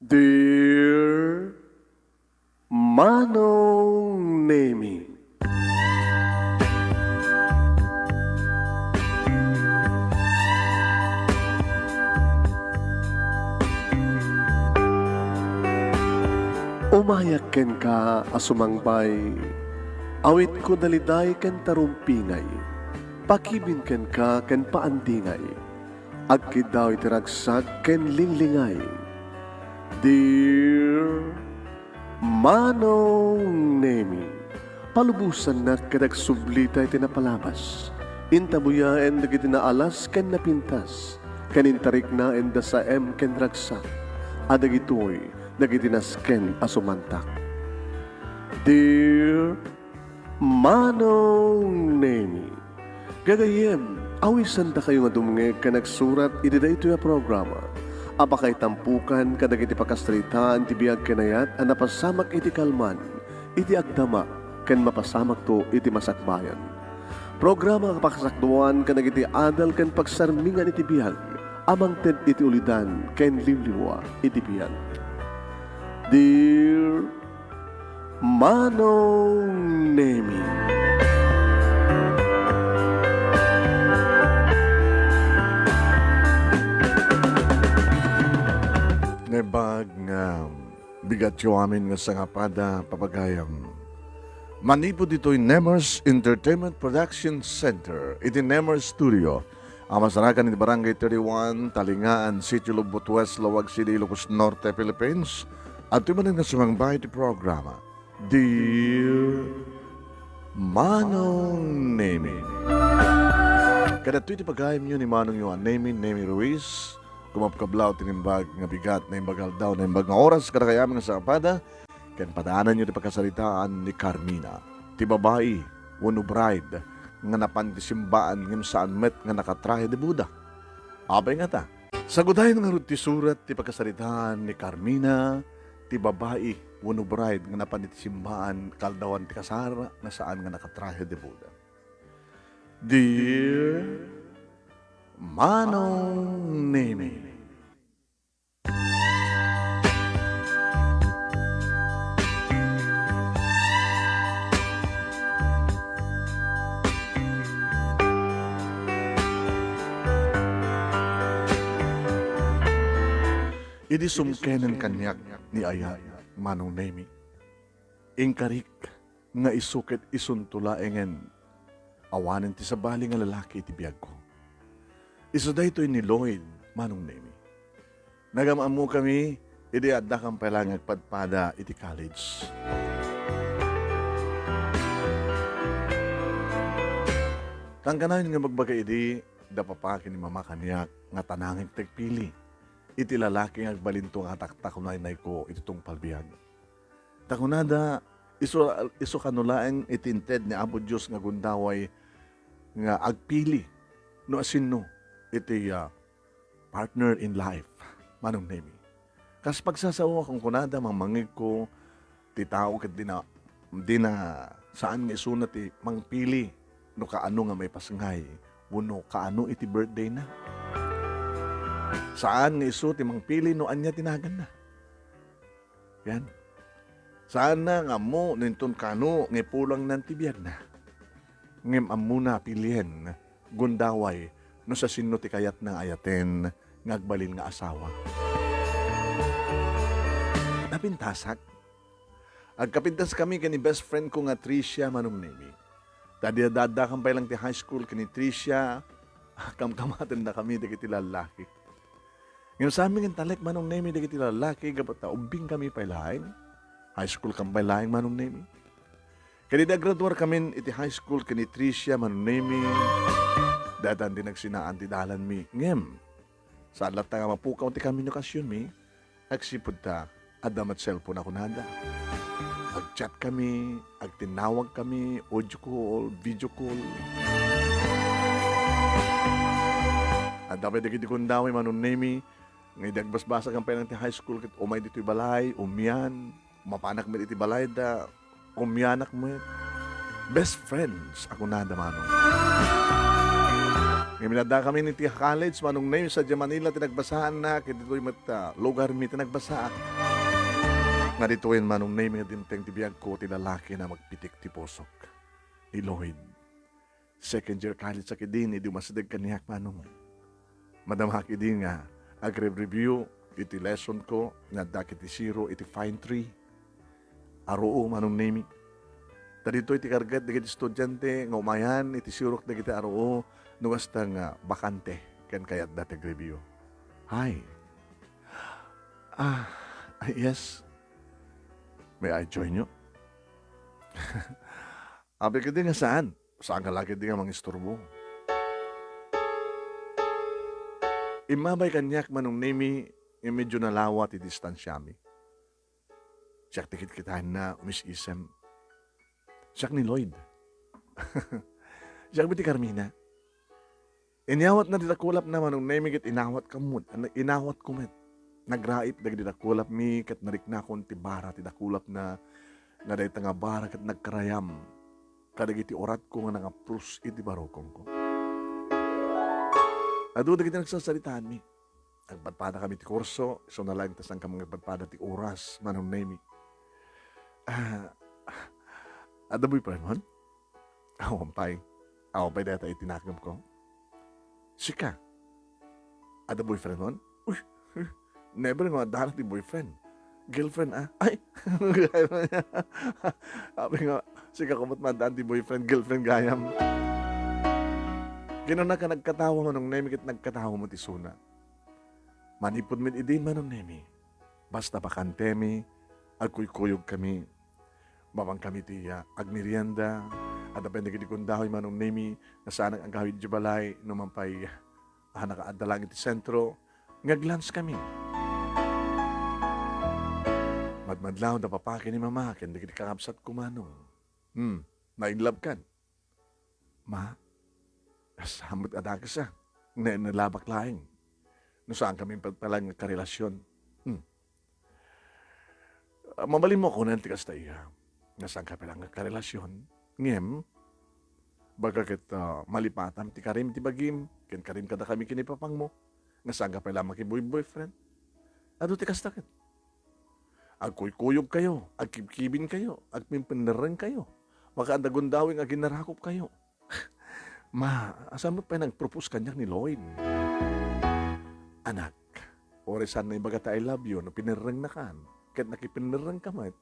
Dear Manong Nemi, umayak ken ka asumangbay, awit ko daliday ken tarumpingay, pakibin ken ka ken paandingay, agkid daw itiragsak ken linglingay. Dear Manong Nemi, palubusan na kadag sublita iti napalabas. Intabuya en dagiti naalas ken napintas, kanintarik na en da sa ken ragsak, adagitoy dagiti nasken asumantak. Dear Manong Nemi, gagayem, awisan ta kayo nga dumnge ka nagsurat iti dayto ya programa. Apakay tampukan kadag iti pakastritaan ti biag kenayat a napasamak iti kalman, iti agdama ken mapasamak to iti masakbayan. Programa kapakasakduan kadag iti adal ken pagsarmingan iti biag, amang ted iti ulidan ken limliwa iti biag. Dear Manong Nemi, Nebag nga bigat yo amin nga sangapada papagayam. Manipod dito'y Nemers Entertainment Production Center, iti Nemers Studio. Ang masarakan iti Barangay 31, Talingaan, City Lubot West, Lawag City, Ilocos Norte, Philippines. At tumanin nga sumangbay iti programa, Dear Manong Nemi. Kadato'y iti pagayam nyo ni Manong yo Nemi Ruiz, kumapkablaw tinimbag nga bigat na imbagal daw na imbag nga oras kada kayaman nga sa kapada ken padaanan nyo ti pagkasalitaan ni Carmina ti babae wano bride nga napantisimbaan ngem saan met nga nakatrahe de Buda. Abay nga ta sagudayan nga rod ti surat ti pagkasalitaan ni Carmina ti babae wano bride nga napantisimbaan kaldawan ti kasara na saan nga nakatrahe de Buda. Dear Manong Nemi, idi sumkenen kanyak ni Aya, Manong Nemi. Ingkarik nga isukit isuntulaengen awanen ti sabali nga lalaki iti biyag ko. Iso da ito'y ni Lloyd, Manong Nemi. Nagamamo kami, idi adda kang palang agpadpada iti college. Tangkanayon nga magbaga idi, dapapakin ni mama kanyak nga tanangin tagpili. Iti lalaki nga agbalinto nga taktakunay ko itong palbiyag. Takunada, iso kanulaeng itinted ni Apo Diyos nga gundaway nga agpili no asin no iti partner in life, Manong Nemi. Kas pagsasawa kong kunada, mamangig ko, ti tao kat di na saan nga isunat ti mangpili, no kaano nga may pasangay, uno kaano iti birthday na. Saan nga iso ti mangpili, no anya tinagan na. Yan. Saan na nga mo, ninton kano, nga pulang ng tibiyag na. Ngem amuna pilihen, gundaway, no sa sino ti kayat ng ayaten ngagbalin nga asawa. Napintasak. Agkapintas kami kani best friend ko nga Tricia, Manong Nemi. Dada kampay lang ti high school kani Tricia, kamkamaten na kami dagiti lalaki. Ngayon sa amin ng talek, Manong Nemi, dagiti lalaki, gabata ubing kami pailaing. High school kampay laing, Manong Nemi. Kani da graduar kami iti high school kani Tricia, Manong Nemi. Datan din nagsinaan ti dalan mi. Ngem, sa alat nga mapukaw ti kami nukasyon mi, agsipod ta, adam at cellphone ako nada. Ag-chat kami, agtinawag kami, audio call, video call. At dapat dagiti kundawi, Manong Nemi, ngay dagbasbasa kang pa ti high school, kit umay dito'y balay, umyan, mapanak mo iti balay da, umyanak mo. Best friends, ako nada, Manong. Ngayon minada kami ni Tia College, manong name sa Manila, tinagbasahan na, kaya dito'y lugar mi tinagbasaan. Nga dito'y manong name nga dimteng tibiyag ko, tilalaki na magpitik ti posok. Ni Lloyd. Second year college sa kidin, hindi masadag kaniyak manong. Madamaki din nga, agre-review, iti lesson ko, nga dakit iti zero, iti fine tree. Aroo manong name. Tadito iti kargat, dagiti estudyante, nga umayan, iti sirok dagiti aroo, nuwas nga bakante, ken kayat dati review. Hi. Yes. May I join you? Abi ka din nga saan? Saan ka lagi din nga mangisturbo? Imabay kanyak manong nemi, yung medyo nalawa ti distansyami. Siyak tikit kitahan na umis-isem. Siyak ni Lloyd. Siyak biti Carmina. Inyawat na ditakulap na manong nemi kit inawat kamut. Inawat kumet. Nagraip dagiti dakulap mi ket narikna kon ti bara ti dakulap na nga day nga bara ket nagkarayam kadagiti orat ko nga nagaprus iti barokong ko. Adu dagiti nagsasalitaan mi. Nagpadpada kami ti kurso, so na lang tas ang kami nagpadpada ti oras manong nemi. Ada boyfriend mon? Awampay data itinakam ko. Sika. Ada boyfriend mon? Never nga darat ti boyfriend. Girlfriend Ay! Sabi nga, sika kumot madaan ti boyfriend, girlfriend gayam. Gano'n na ka nagkatawa mo nung nemi kit nagkatawa mo ti suna. Manipod min idin man nung nemi. Basta bakante mi, agkuy-kuyog kami. Babang kami ti agmerienda. At apende kiti kundahoy man nung nemi, nasaan ang gawid di balay, numampay nakaadalang iti sentro. Ngaglans kami. Madmadlaw na papake ni mama, kaya hindi kakabsat ko manong. Na-inlove kan. Ma, samot adagas nalabak laing. No saan kami pagpalang karelasyon. Mabalin mo ko na tikas tayo. Nasaan ka palang karelasyon. Ngem, baga kita malipatan ti karim ti bagim, ken karim kada kami kinipapang mo. Nasaan ka palang makiboy-boyfriend. Ado tikas takit. Agkuy-kuyog kayo, agkibkibin kayo, agpimpinereng kayo. Makaandagundawing aginarakop kayo. Ma, asan mo pa nag-propose kanyak ni Lloyd? Anak, oresan na ibaga ta I love you, no pinireng na kan. Kahit nakipinireng ka mat.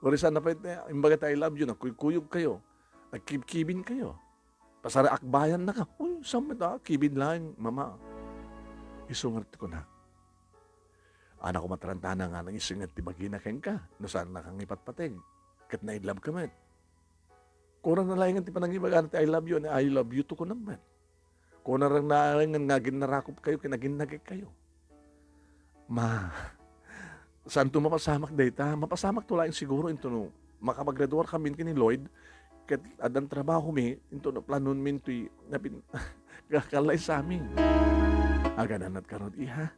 Oresan na pa ibaga ta I love you, no kuy-kuyog kayo, agkibkibin kayo. Pasara akbayan na ka. Uy, saan mo kibin lang, mama. Isungat ko na. Anak ko matarantana nga nang isingat ti bagina ken ka. No saan na kang ipatpateg. Kat na I love ka man. Kurang nalayangan ti panangibagan ti I love you and I love you to ko naman. Kurang nalayangan nga ginarakop kayo kinaginagay kayo. Ma, saan to mapasamak data? Mapasamak to lang siguro into no. Makapaggraduar kami kini Lloyd. Kat adan trabaho mi into no planon min tuy napin kakalay sa amin. Agananat ka ron iha.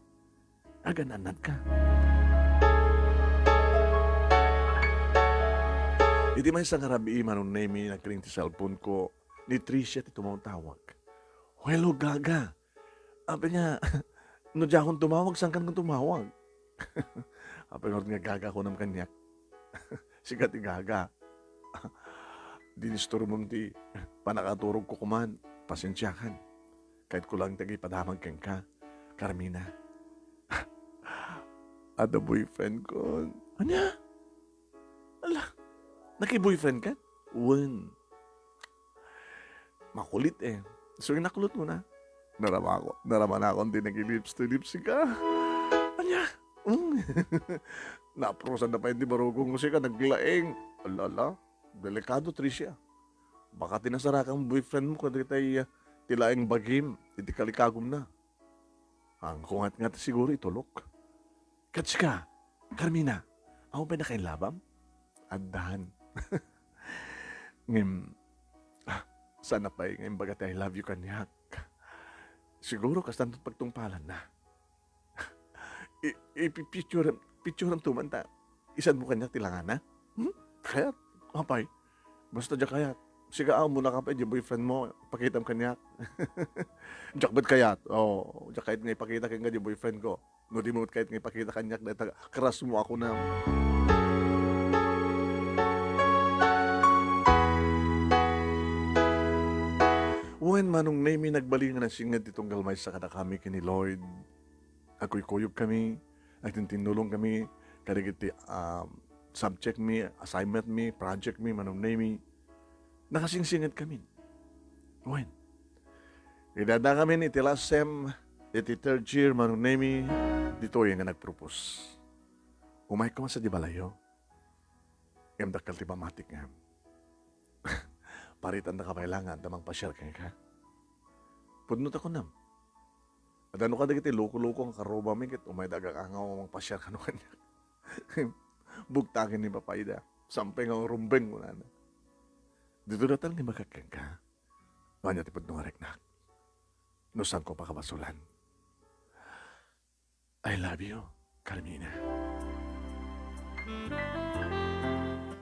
Agananat ka. Iti may isang harabi manong nemi nagkring ti cellphone ko ni Tricia ti tumawag. Hello, gaga. Ape niya, no di akong tumawag, saan ka nang tumawag? Ape nga gaga ko ng kanyak. Siga ti gaga. Dinistoro mo ti panakaturog ko kuman, pasensyakan. Kahit ko lang tagi padamag kang ka, Carmina. Ada boyfriend ko. Anya? Ala, naki-boyfriend ka? One. Makulit eh. So, nakulot mo na. Narama na ako, hindi nag-lips to lips ka. Anya? Naprosan na pa hindi barugong kasi ka, naglaing. Alala, delikado, Tricia. Baka tinasara kang boyfriend mo kada tayo tilaing bagim, hindi kalikagom na. Ang kungat nga siguro itulok. Kats ka, Carmina, ako ba na kayo labam? Andahan. Ngim, sana pa ngayon bagat I love you kanyak. Siguro kastantot pagtungpalan na. Picture ang tumanta. Isan mo kanyak tilangan na? Kayat, apay. Basta dya kayat. Siga muna ka pa, yung boyfriend mo, pakita mo kanya. Diyak ba't kayat? Oh, diyak kahit nga ipakita kanya yung boyfriend ko. No, di mo kahit nga ipakita kanya, dahil karas mo ako na. When manong name nagbalingan na singad itong galmay sa kada kami kini Lloyd. Ako'y kuyog kami, nagtintinulong kami, kadagiti subject me, assignment me, project me, manong name nakasingsingad kami. When? Idada kami iti last sem, iti third year, manong name dito yung nga nagpropose. Umay ko man sa di balayo. Dakal ti pamatik nga. Paritan na kapailangan, damang pasyal kaya ka. Pudnot ako nam. At ano ka dagiti, loko-loko ang karoba mi kit, umay dagang angaw ang pasyal ka no kanya. Bugtakin ni papayda. Sampay nga rumbeng mo na. Dito na talagang magkakang ka. Kanya tipod nung areknak. Nusan ko pa kabasulan. I love you, Carmina.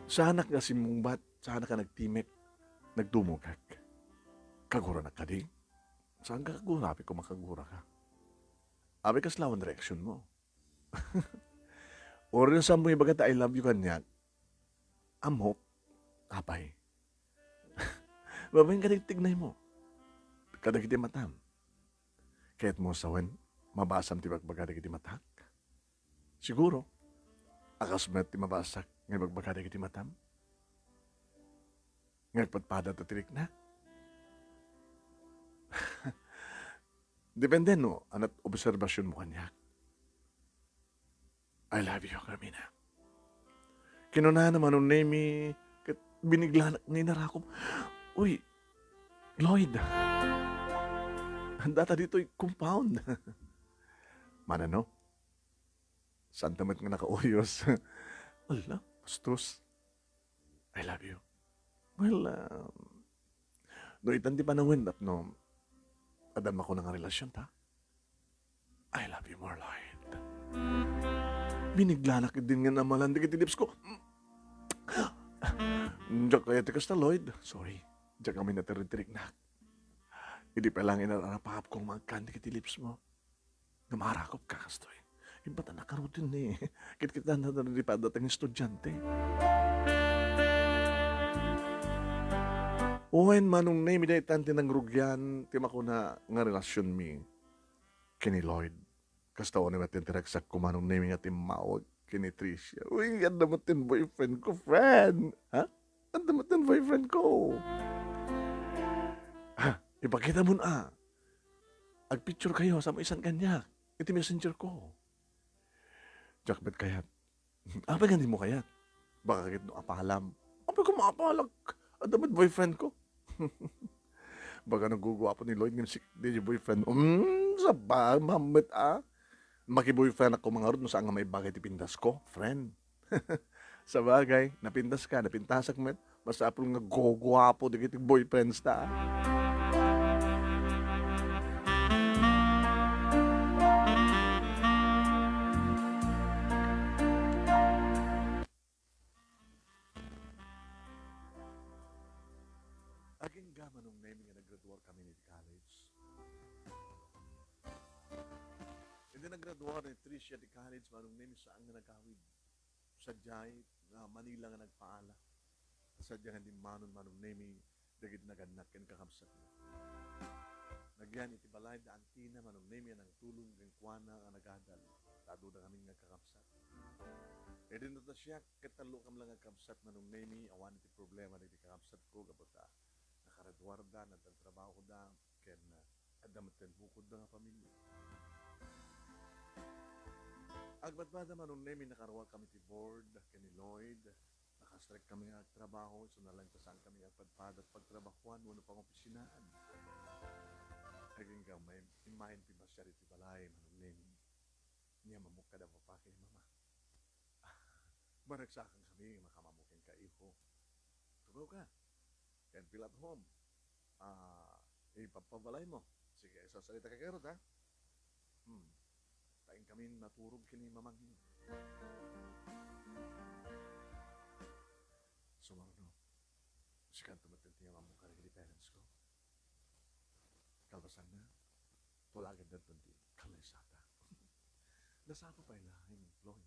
Sana ka simungbat, sana ka nagtimek, nagdumugag. Kagura na ka di. Saan ka kagura? Api ko makagura ka. Api ka slawan direction mo. Or yung sa mo yung bagat I love you kanya, amok, apay. Babayin ka nagtignay mo. Kadagiti matam. Kaya't mo sawen, mabasam ti bagbaga dagiti matak. Siguro, akas mo ti mabasak, ngay bagbaga dagiti matam. Ngay patpada to tirik na. Depende no, anat obserbasyon mo kanya. I love you, Carmina. Kinunahan naman nung name binigla ngayon narakop. Uy, Lloyd. Data dito'y compound. Mana no? Saan tamat nga nakauyos? Wala, bastos. I love you. Well, no itan di panawin at no, adam ako ng relasyon ta. I love you more, Lloyd. Biniglalakid din nga namalan di kitilips ko. Diyak kaya tikas na, Lloyd. Sorry. Diyak kami natiritirik na. Hindi pa lang inarapahap kong magkandi kiti lips mo. Namarakop ka, kastoy. Iba ta nakarutin eh. Kit-kita na naripadat ang estudyante. Uwen manong name day tante ng rugyan, tima ko na nga relasyon mi kini Lloyd. Kasta o naman tintiragsak ko manong name nga timawag kini Tricia. Uy, yan naman tin boyfriend ko, friend. Ha? Yan naman tin boyfriend ko. Ha? Ipakita mo na. Ag-picture kayo sa isang kanya. Iti messenger ko. Jack, ba't kayat? Apa ganti mo kayat? Baka kit no apalam. Apa ko maapalag? At dapat boyfriend ko. Baka nagugwapo ni Lloyd ng si DJ boyfriend. Sabag, mamit ah. Maki-boyfriend ako mga rod no saan nga may bagay tipindas ko. Friend. Sa bagay, napindas ka, napintasak met. Mas apol nga gugwapo di kiting boyfriends ta. Aging gama nung name nga nag-graduate kami ni college. Hindi nag-graduate ni Tricia di college manong name saan nga nagkawid. Sadyay nga Manila nga nagpaala. Sadya nga di manong name dagit naganak ken kakamsat mo. Nagyan iti balay da antina manong name yan ang tulong ng kuwana nga nagadal. Tado na kami nga kakamsat. E din na siya katalo kam lang nga kakamsat manong name awan iti problema iti kakamsat ko gabota. Nakaradwarda, nagtatrabaho ko da, ken adamatan bukod da nga pamilya. Agbatbada manong nemi nakarwa kami ti board, ken ni Lloyd, nakastrike kami nga trabaho, so nalang saan kami agpadpad at pagtrabahuan, wano pang opisinaan. Aging gamay, imahin pi masyari ti balay, manong nemi, niya mamukad ang papake, mama. Maragsakan kami, makamamukin ka iho. Tugaw ka. Can feel at home. Ipapabalay mo. Sige, sasalita ka karot, ha? Taing kami naturog kini mamang yun. Sumarno. Sikan tumatin niya kalbasan na. Tulagan na di kalaysata. Nasapa pa ilahin, Floyd.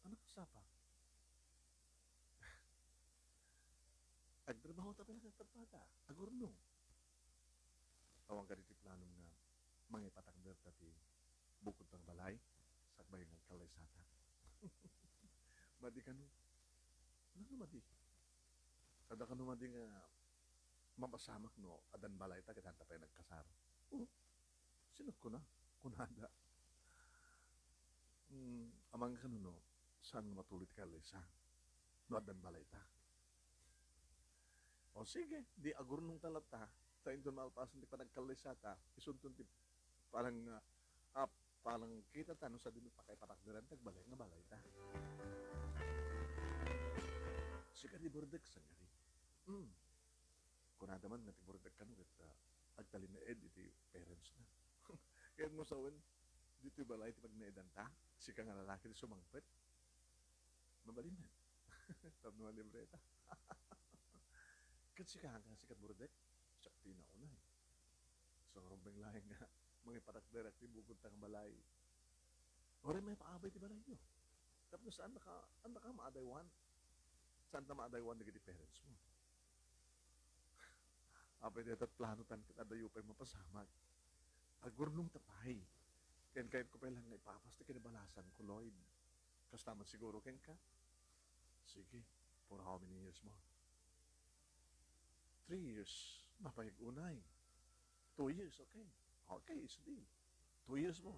Ano kasapa? Agtrabaho ta pala nagtapada. Agurno. Awang ka diti planong nga mga ipatagder tati bukod ng balay sakbay ng kalaysata. Madi ka no? Ano madi? Kada ka no madi nga mapasamak no adan balay ta kadanta pa nagkasar. Oh, sinot ko na. Kunada. Amang ka no, saan matulit ka laysa? No adan balay ta. O sige, di agurnong talata. Tayo doon malpasan di pa nagkalaysata. Isuntun di parang kita tanong sa dino pa kay patakdaran tagbalay nga balay ta. Sika di bordek sa ngari. Kunada man nga ti bordek ka no agtalin na ed iti parents na. Kaya mo sawan dito balay ti pag naedan ta. Sika nga lalaki di sumangpet. Mabalin na. Tabno ang libreta. Kat sika hanggang sikat bordek. Sakti na unay. So rumbeng lahi nga mga patakder at tibukod tang balay. Ora may paabay ti balay nyo. Tapos saan ka maadaywan? Saan ta maadaywan nagiti parents mo? Apay dito at plano tan kita dayo pa'y mapasamag. Agurnong tapay. Kain ko pa lang nga ipapas ti kinabalasan ko, Lloyd. Kastaman siguro ken ka? Sige, for how many years mo? 3 years. Mapayag unay. 2 years, okay. Okay, isdi. 2 years mo.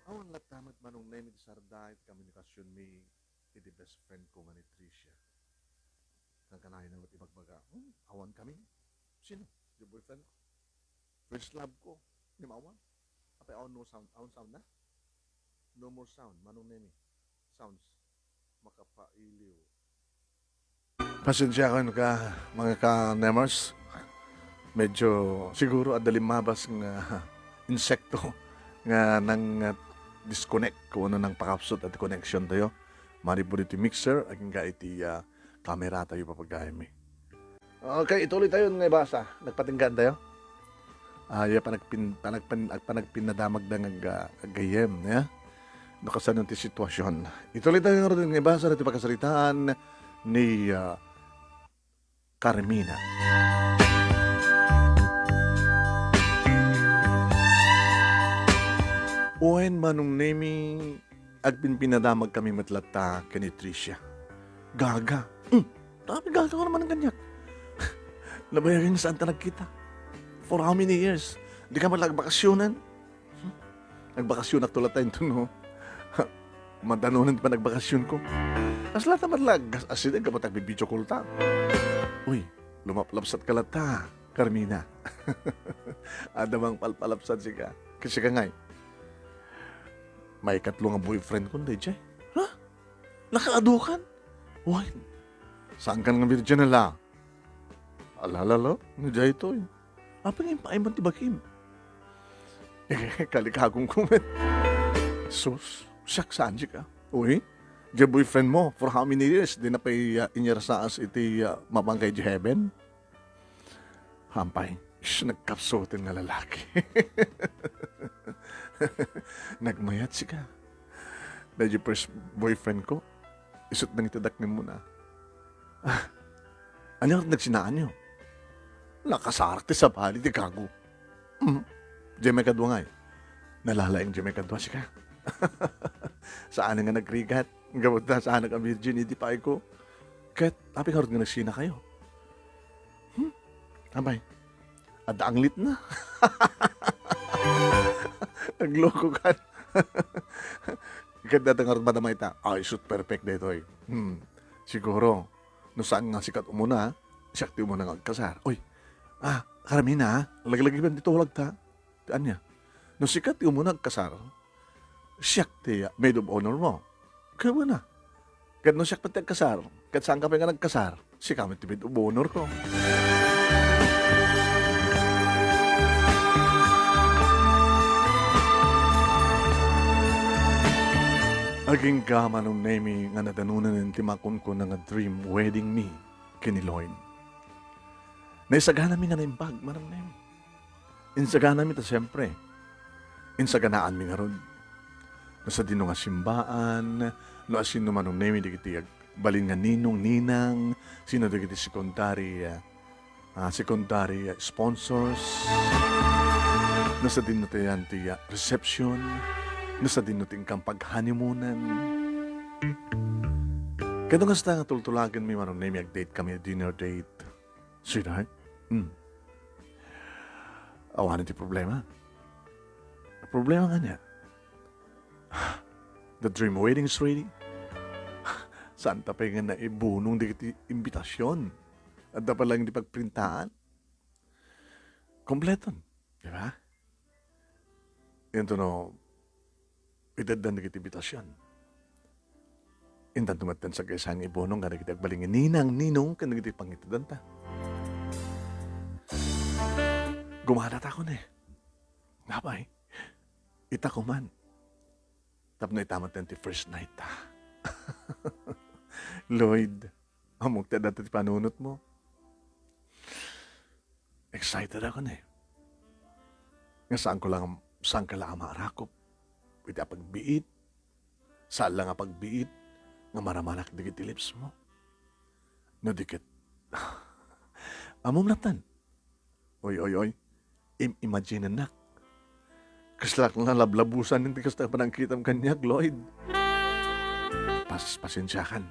Awan latamat manong name iti sarda iti komunikasyon mi iti best friend ko nga ni Tricia. Kang kanahin na ibagbaga. Awan kami. Sino? Yung boyfriend ko. First love ko. Ni Mawan. Apay awan no sound. Awan sound na? No more sound. Manong name sounds. Makapailiw. Pasensya ko ka, mga ka-nemers. Medyo siguro adalim mabas nga insekto nga nang disconnect kung ano nang pakapsot at connection tayo. Mari po dito mixer, aging ka iti camera tayo papagayami. Okay, ituloy tayo nga basa. Nagpatinggan tayo. Panagpinadamag na agayem. Yeah? Nakasan ti sitwasyon. Ituloy tayo nga rin nga basa natin pagkasalitaan ni Carmina. Uwen manong nemi agpinpinadamag kami matlata kani Tricia. Gaga. Tapi gaga ko naman ang ganyak. Nabayagan na saan ta nagkita? For how many years? Di ka man nagbakasyonan? Nagbakasyon at tulad tayo ito, no? Madanunan pa nagbakasyon ko. As lahat naman lag, asidan ka matag bibidyo kulta. Uy, lumaplapsat ka lata, Carmina. Adamang palpalapsat siya. Kasi ka ngay, may katlo nga boyfriend ko, DJ. Ha? Nakaadukan? Uy, saan ka nga virgin nala? Alalala, DJ ito eh. Apa nga yung paimang tibakim? Kalikagong kumet. Sus, siyak saan siya ka? Uy, the boyfriend mo, for how many years, di na pa inyarasaas iti mabangkay di heaven? Hampay, nagkapsotin nga lalaki. Nagmayat siya. Dahil yung first boyfriend ko, isot nang itadaknin mo na. Ano yung nagsinaan niyo? Nakasarate sa bali, di gago. Diyan may kadwa nga eh. Nalalaing diyan may kadwa siya. Saan nga nagrigat? Gawad na saan ang virginity pa ko. Kahit tapi karot nga nagsina kayo. Abay, adaanglit na. Nagloko ka. Kahit datang karot madamay ta. Ay, shoot perfect dito eh. Siguro, no saan nga sikat umuna, siyakti umuna nga agkasar. Uy, Carmina, lagi-lagi ba dito walag ta? Taan niya. No sikat umuna agkasar, siyakti maid of honor mo. Kaya mo na. Kahit no siyak pati agkasar, kahit saan ka pa nga nagkasar, si kami ti maid of honor ko. Aging gama nung nemi nga nadanunan ng timakon ko nga dream wedding me kini Lloyd. Naisagana mi nga na imbag, Manong Nemi. Insagana mi ta siyempre. Insaganaan mi nga ron. Nasa dino nga simbaan, no asino Manong Nemi, di kiti balin nga ninong, ninang, sino di kiti secondary sponsors. Nasa din natin yan ti reception. Nasa din natin kang paghanimunan. Kaya nga sa nga tultulagan mi Manong Nemi, ag-date kami, dinner date. Sweetheart? Awanan ti problema. Problema nga niya. The dream wedding is ready. Saan ta pa nga na ibunong di kiti imbitasyon? At dapat lang di pagprintaan. Kompleton. Di ba? Yan to no, itadan di kiti imbitasyon. Intan tumatan sa kaisang ibunong kada kiti agbalingin ninang, kada kiti pangitadan ta. Gumadat ako na eh. Napay, ita ko man. Tap na itamat na first night ta. Lloyd, amok ta dati panunot mo. Excited ako na eh. Nga saan ka lang maarakop. Ita pagbiit. Saan lang nga pagbiit. Nga maramanak dikit lips mo. No dikit. Amom natan. Oy. Imagine nak. Kaslak na lablabusan hindi kasta panangkitam kanya, Lloyd. Pasensyakan.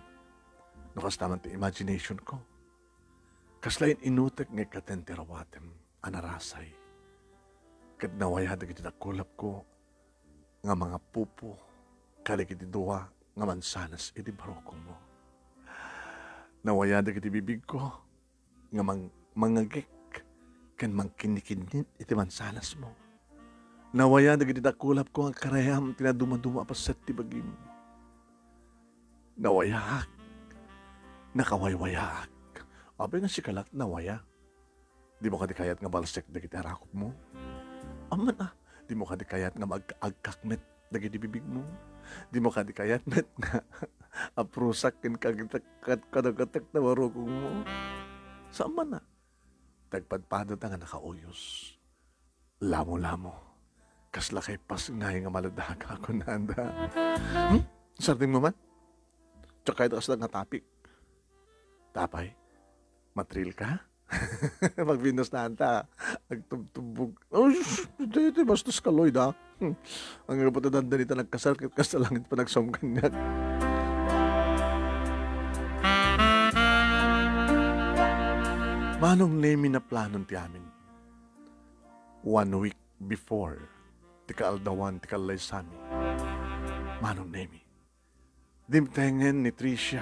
Nakastaman ti imagination ko. Kaslain inutek nga katenterawatem, anarasay. Kat nawaya da kiti nakulap ko, nga mga pupo, kada kiti duwa, nga mansanas iti barokong mo. Nawaya da kiti bibig ko, nga mangagik, kan mangkinikinit iti mansanas mo. Nawaya dagiti dakulap ko ang karayam tinaduma-duma pa sa tibagim. Nawayak. Nakawaywayak. Abay nga si kalak nawaya. Di mo kadikayat nga balsek dagiti harakop mo. Aman di mo kadikayat nga mag-agkakmet dagiti bibig mo. Di mo kadikayat met nga aprusak kin kadagatak na warukong mo. Saan man tagpadpadot nga nakauyos. Lamo-lamo. Kaslakay pas ngay nga maladaga ko nanda. Sarting mo man? Tsaka ito kaslang nga topic. Tapay, matril ka? Magbinos na anta. Agtubtubog. Oh, ito bastos ka, Lloyd, ha? Ang kapatid nita nagkasarkit ka sa langit pa nagsomkanyak. Manong Nemi na planon ti amin. 1 week before, tika aldawan, tika laysami. Manong Nemi. Dimtengen ni Tricia.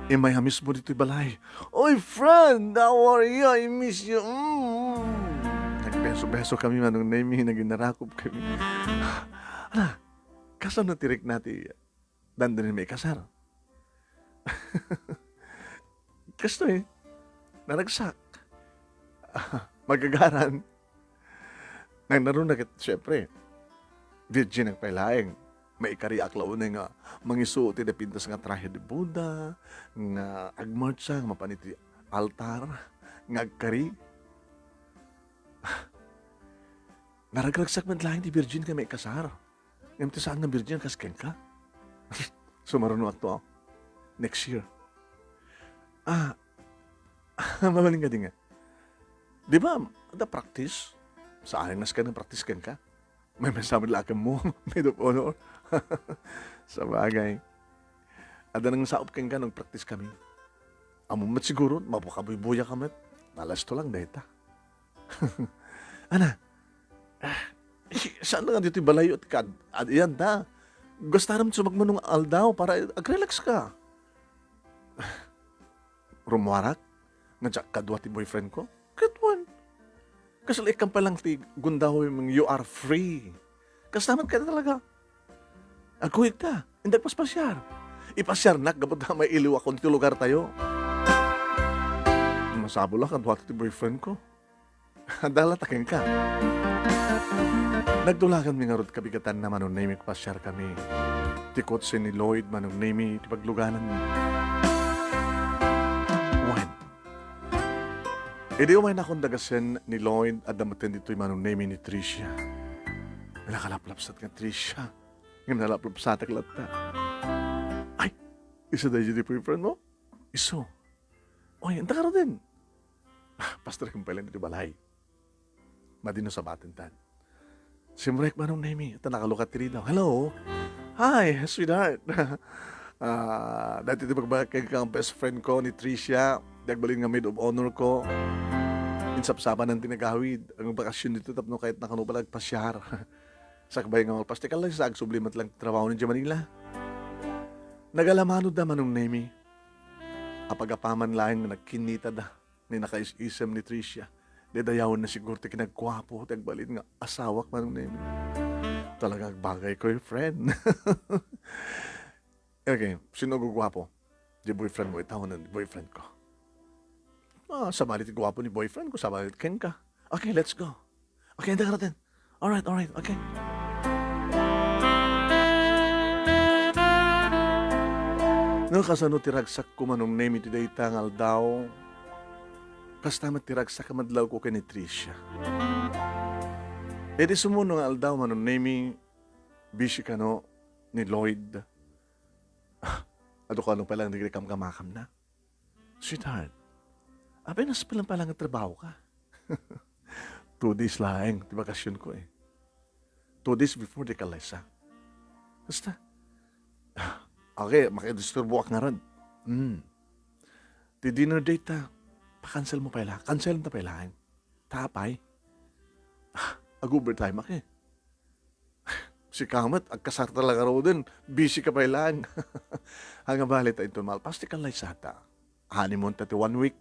Imay hamis mo dito'y balay. Oy, friend! How are you? I miss you. Nagbeso-beso kami, Manong Nemi. Naginarakop kami. Ala, kaso natirik natin. Dandanin may kasar. Kasto eh. Naragsak. Magagaran. Nang naroon na siyempre, virgin ang pailaeng. May ikari aklaw na nga, mangisuti na pintas nga trahe de Buddha, nga agmarcha, nga mapaniti altar, nga agkari. Naragragsak man lang di virgin ka may kasar. Ngayon ti saan nga virgin kasken ka? Sumaruno ako next year. Mamaling ka din nga. Di ba, ada practice? Sa akin nas ka ng practice kan ka? May masamad lakam mo, maid of honor. Sa bagay. Ada nang saop kan ka nung practice kami. Amumat siguro, mabukabuy-buya kami. Nalasto lang dahita. Ana, saan na nga dito balayo at kad? Yan da. Gusto naman sumagmanong aldaw para ag-relax ka. Rumwarak? Nga kadwa ti boyfriend ko? Katwan. Kasalik kang palang ti gundahoy mong you are free. Kasaman ka na talaga. Agkuhig ka. Hindi paspasyar. Ipasyar na, gabot na may iliw ako dito lugar tayo. Masabo lang kadwa ti boyfriend ko. Dalatakin ka. Nagdulagan mi nga rod kabigatan na Manong Nemi pasyar kami. Tikot si ni Lloyd Manong Nemi ti pagluganan mi. When? E di umay na akong dagasen ni Lloyd at damatin dito'y manong name ni Tricia. Nakalaplapsat nga Tricia. Nga nalaplapsat ang lata. Ay, isa dahil dito boyfriend mo? Iso. Oy, anta ka rin din. Pastor kong pala dito balay. Madino sa batintan. Simrek manong name. Ito nakalukat tiri daw. Hello? Hi, sweetheart. Dati di magbakay kang best friend ko ni Tricia. Dagbalin nga maid of honor ko. Insapsapan ng tinagawid. Ang bakasyon dito tapno kahit nakanubalag pasyar. Sakbay nga magpastikal lang sa agsublimat lang trabaho ni Manila. Nagalamano da manong name. Apagapaman lang nagkinita da ni nakais-isem ni Tricia. Dedayawon na siguro ti kinagkwapo tagbalin nga asawak manong name. Talagang bagay ko yung friend. Okay, sino gugwapo? Di boyfriend mo, itawon na ni boyfriend ko. Sabalit gwapo ni boyfriend ko, sabalit ken ka. Okay, let's go. Okay, handa ka natin. Alright, okay. No, kasano tiragsak ko manong name iti day tangal daw. Kastamat tiragsak kamadlaw ko kay ni Tricia. E di sumuno nga aldaw manong name busy ka no ni Lloyd. Ado ka nung palang nagrekam-kamakam na. Sweetheart, abay nas palang ang trabaho ka. 2 days lang, di bakasyon ko eh. 2 days before di kalaysa. Basta, okay, makidisturbo ka nga rin. Di dinner date ta, pa-cancel mo pala. Cancel na pala. Tapay. Ag-overtime ako eh. Si Kamat, agkasar talaga raw din. Busy ka pa lang. Hanggang balit ay tumal. Pasti ka laysata. Honeymoon tati 1 week.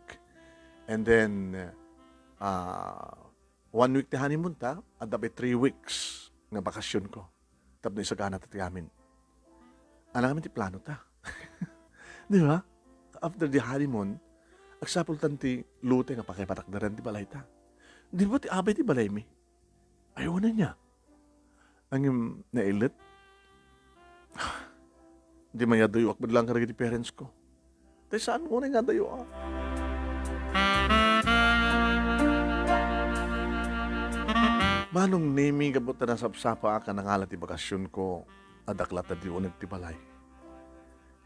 And then, 1 week ti honeymoon ta. At dapat 3 weeks nga bakasyon ko. Tapos na isagana tati amin. Alam kami ti plano ta. Di ba? After the honeymoon, agsapol tanti lute nga pakipatakdaran ti balay ta. Di ba ti abay ti balay mi? Ayaw na niya. Ang nailit. Di maya dayo akbad lang karagi di parents ko. Tay saan mo na nga dayo ah? Manong name kabot na nasapsapa ka ng alat ti bakasyon ko. Adaklat na di unag ti balay.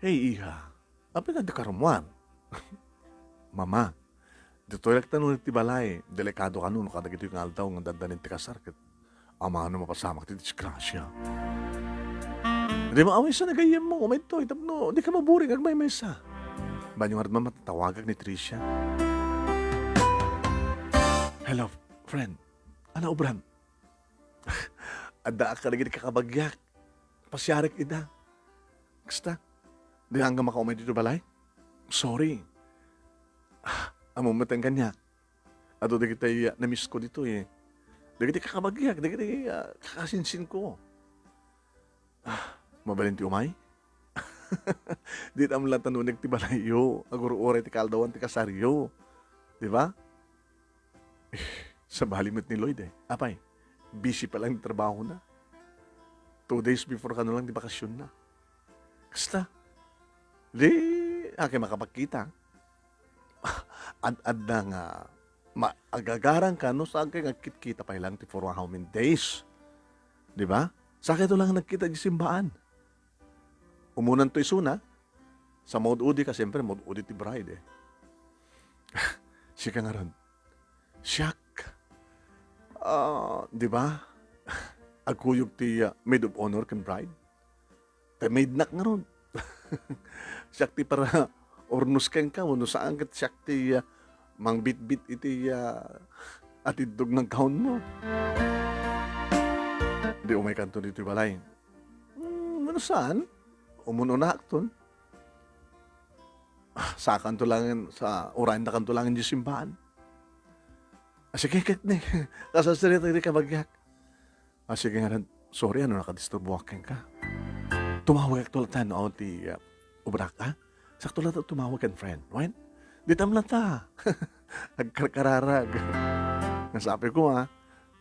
Hey iha, apin na di karumuan. Mama, dito yung tanong ti balay. Delikado ka nun kadagito yung aldaw ng dandanin ti kasarkit. Ama ano mapasamak ti disgrasya. Di maaway sa nagayam mo, umay to, itapno, di ka maburing agmay mesa. Banyong arat mamatawagag ni Tricia. Hello, friend. Ano obram? Ada ka lagi di kakabagyak. Pasyarik ida. Kasta, di hanggang makaumay dito balay? Sorry. Amo matang kanya. Ato di kita na-miss ko dito eh. Di kita kakabagyak, di kita kakasinsin ko. Mabalin ti umay? Di tam lang tanunig ti balayo. Aguro-ore ti kaldawan ti kasaryo. Di ba? Sa balimit ni Lloyd eh. Apay, busy pa lang trabaho na. 2 days before ka lang di bakasyon na. Kasta, di, makapagkita. Ad na nga, maagagarang ka no sa akin kita pa lang ti for how many days. Di ba? Sa akin ito lang nagkita di simbaan. Umunan to isuna. Sa Maud Udi ka, siyempre Maud Udi ti bride eh. Siya ka nga ron. Siyak. Di ba? Agkuyog ti maid of honor kan bride. Tay maid nak nga ron. Siyak ti para ornos ken ka, no saan kat siyak ti mang bit-bit iti atidog ng gown mo. Di umay kanto dito balay. Ano saan? Umuno na akton. Sa kanto lang, sa orain na kanto lang yung simbahan. Sige, kat ni. Kasasarita ka bagyak. Sige nga rin. Sorry, ano nakadisturbo akin ka. Tumawag ako tulad tayo no, ti ubrak ka. Sakto lang tumawag kan friend. Right? Di tam lang ta. Nagkarkararag. Nasabi ko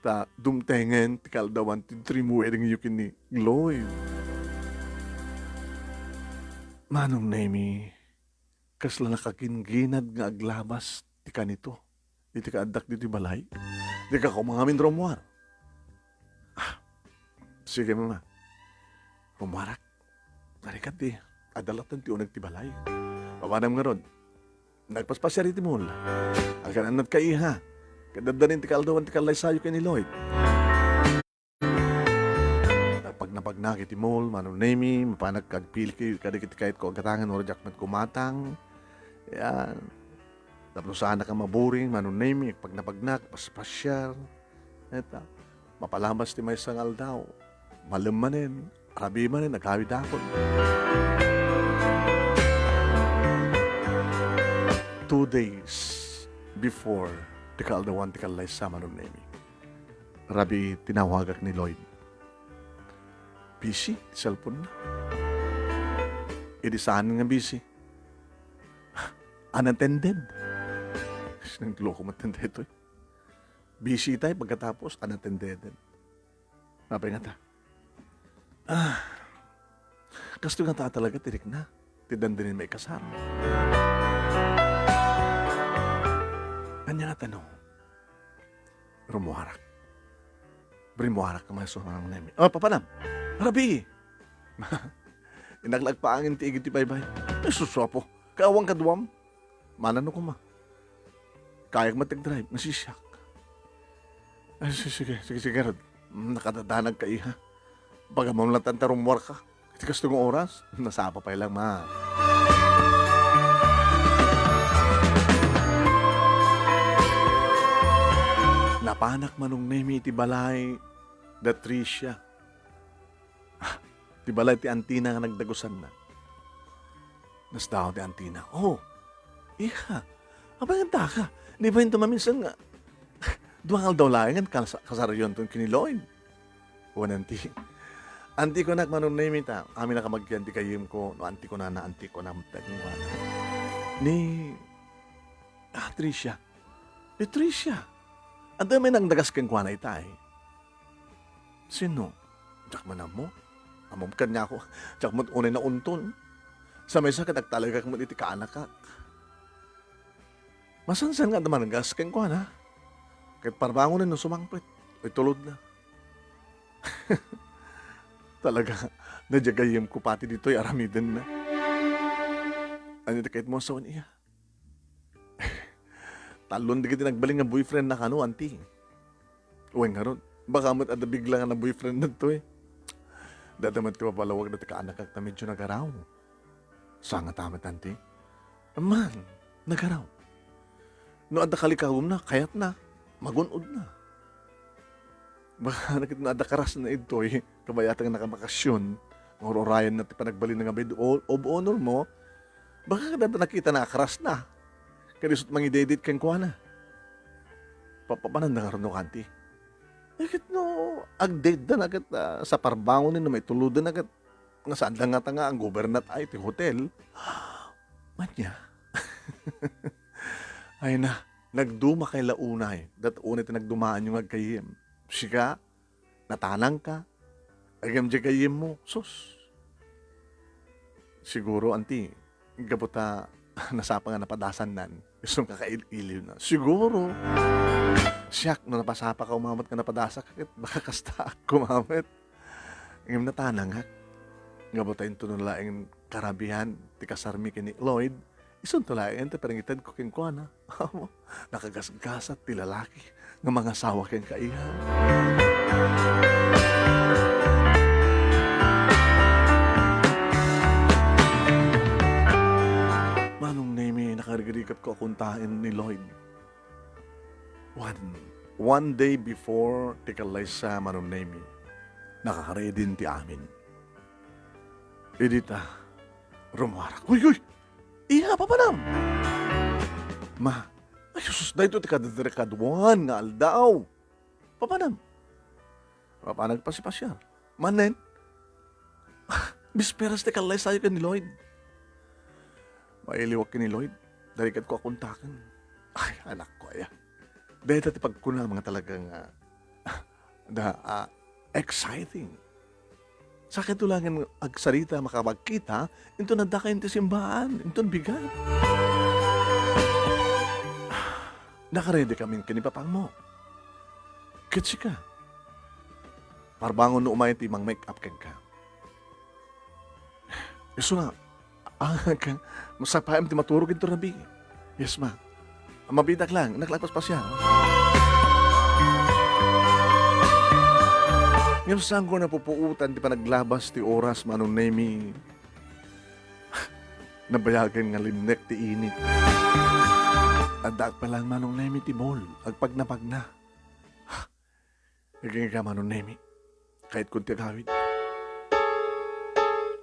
ta dumtengen ti kaldawan ti trimuwedeng yukin ni Lloyd. Manong Nemi, kasla nakakinginad nga aglabas ti kanito. iti ka adak dito balay. Di ka kumangamin Romuar. Sige mama. Romuarak. Tarikat di. Adalatan ti unag ti balay. Pamanam nga ron. Nagpaspasya riti mo. Ang kananat ka iha. Kadadanin ti kaldawan ti kalay sayo kay ni Lloyd. Pag napagnak iti mall, manunemi, mapanag kagpil kayo, kadikit kahit ko agatangan, or jak kumatang. Yan. Tapos sana ka maburing, manunemi, pag napagnak, paspasyal. Eta, mapalambas ti may sangal daw. Malamanin, arabi manin, naghawid akon. 2 days before the kaldawan ti kalay sa manunemi. Rabi, tinawagak ni Lloyd. Busy, cellphone na. Saan nga busy? Unattended. Sinang loko matanda ito eh. Busy tayo pagkatapos, unattended. Napay nga ta. Kasto nga ta talaga, tirik na. Tidandinin may kasama. Kanya nga tanong. Rumuharak. Brimuharak ka mga sumarang nemi. Oh, papanam. Rabi! Inaglagpaangin ti igit ti baybay. Ay, suswapo. Kaawang kaduam. Manano ko ma. Kayak matag-drive. Nasisyak. Ay, sige, Rod. Nakadadanag ka iha. Baga mo lang tantarong war ka. Iti kastong oras. Nasapa pa lang ma. Napanak manong nemi iti balay. Da Tricia. Ti balay ti Antina nga nagdagusan na. Nasdaw ti Antina. Oh, iha. Abang ka. Di ba yung tumaminsan nga? Duwangal daw layangan kasarayon itong kiniloin. Anti. Anti ko nak manong naimita. Amin na kamagyan ti kayim ko. No, anti ko na. Ni Tricia. Ni Tricia. Ang dami nang dagas kang kwa na itay. Sino? Diyak man mo? Amamkan niya ako. Diyak mo unay na unton. Sa may sakit talaga kang iti kaanak ka. Masansan nga naman ang gas kang kwa na. Kahit parbangon na sumangpit. Ay tulod na. Talaga, nadyagayim ko pati dito'y aramidin na. Ano ito kahit mo sa iya? Talon di kita nagbaling nga boyfriend na kano, auntie. Uwing nga ron. Baka mo't adabigla nga na boyfriend na ito eh. Dadamat ko papalawag na tika-anak at medyo nagaraw. Saan nga tamat, auntie? Man, nagaraw. No, adda kalikawom na, kayat na. Magunod na. Baka nakita na adda karas na ito eh. Kabayatang nakabakasyon. Ngororayan na panagbalin na nga bed of honor mo. Baka kada nakita na karas na. Kadisot mangidedit kang kuha na. Papapanan na nga rin no, auntie. Agad no, agded na agad sa parbangon na may tuludan agad. Nga saan lang nga ang gobernat ay iti hotel. Manya. Ay na, nagduma kay launay. Unay iti nagdumaan yung agkayim. Sika, natanang ka. Agam di kayim mo. Sus. Siguro, auntie, gabuta nasapa nga napadasan nan. Gusto kakailiw na. Siguro. Siyak, no napasapa ka umamot ka napadasa kakit. Baka kasta kumamit. Ngam natanang ha. Nga ba tayong tunulaing karabihan, ti kasarmi kini Lloyd, isun tulaing ito parang ko king kuha na. Nakagasgasat ti lalaki, nga mga sawa king kaiha. Manong name, nakarigrikat ko akuntahin ni Lloyd. One day before tikalay sa manong name, nakakaredin ti amin. Edita, rumarak. Uy! Iha, papanam! Ma, ay sus, na ito tikadadrekadwan nga aldaw. Papanam? Papanag pa si Pasyar. Manen? Bisperas tikalay sa'yo ka ni Lloyd. Mailiwag ka ni Lloyd. Darikat ko akuntakan. Ay, anak ko, aya. Dahil dati pagkuna mga talagang exciting. Sa katulangan agsarita makabagkita, ito nadakayin ti simbahan, ito bigat. nakaredy kami kinipapang mo. Kitsi ka. Parbangon no umay ti mang make up kag ka. Iso na, ka, masapayam ti maturog ito rabi. Yes, ma. Mabidak lang, naklapas pa siya. Ngayon saan ko napupuutan ti panaglabas ti oras manong nemi. Nabayagan nga limnek ti init. Adak pa lang manong nemi ti mall, agpag na. Naging ka manong nemi, kahit kunti agawid.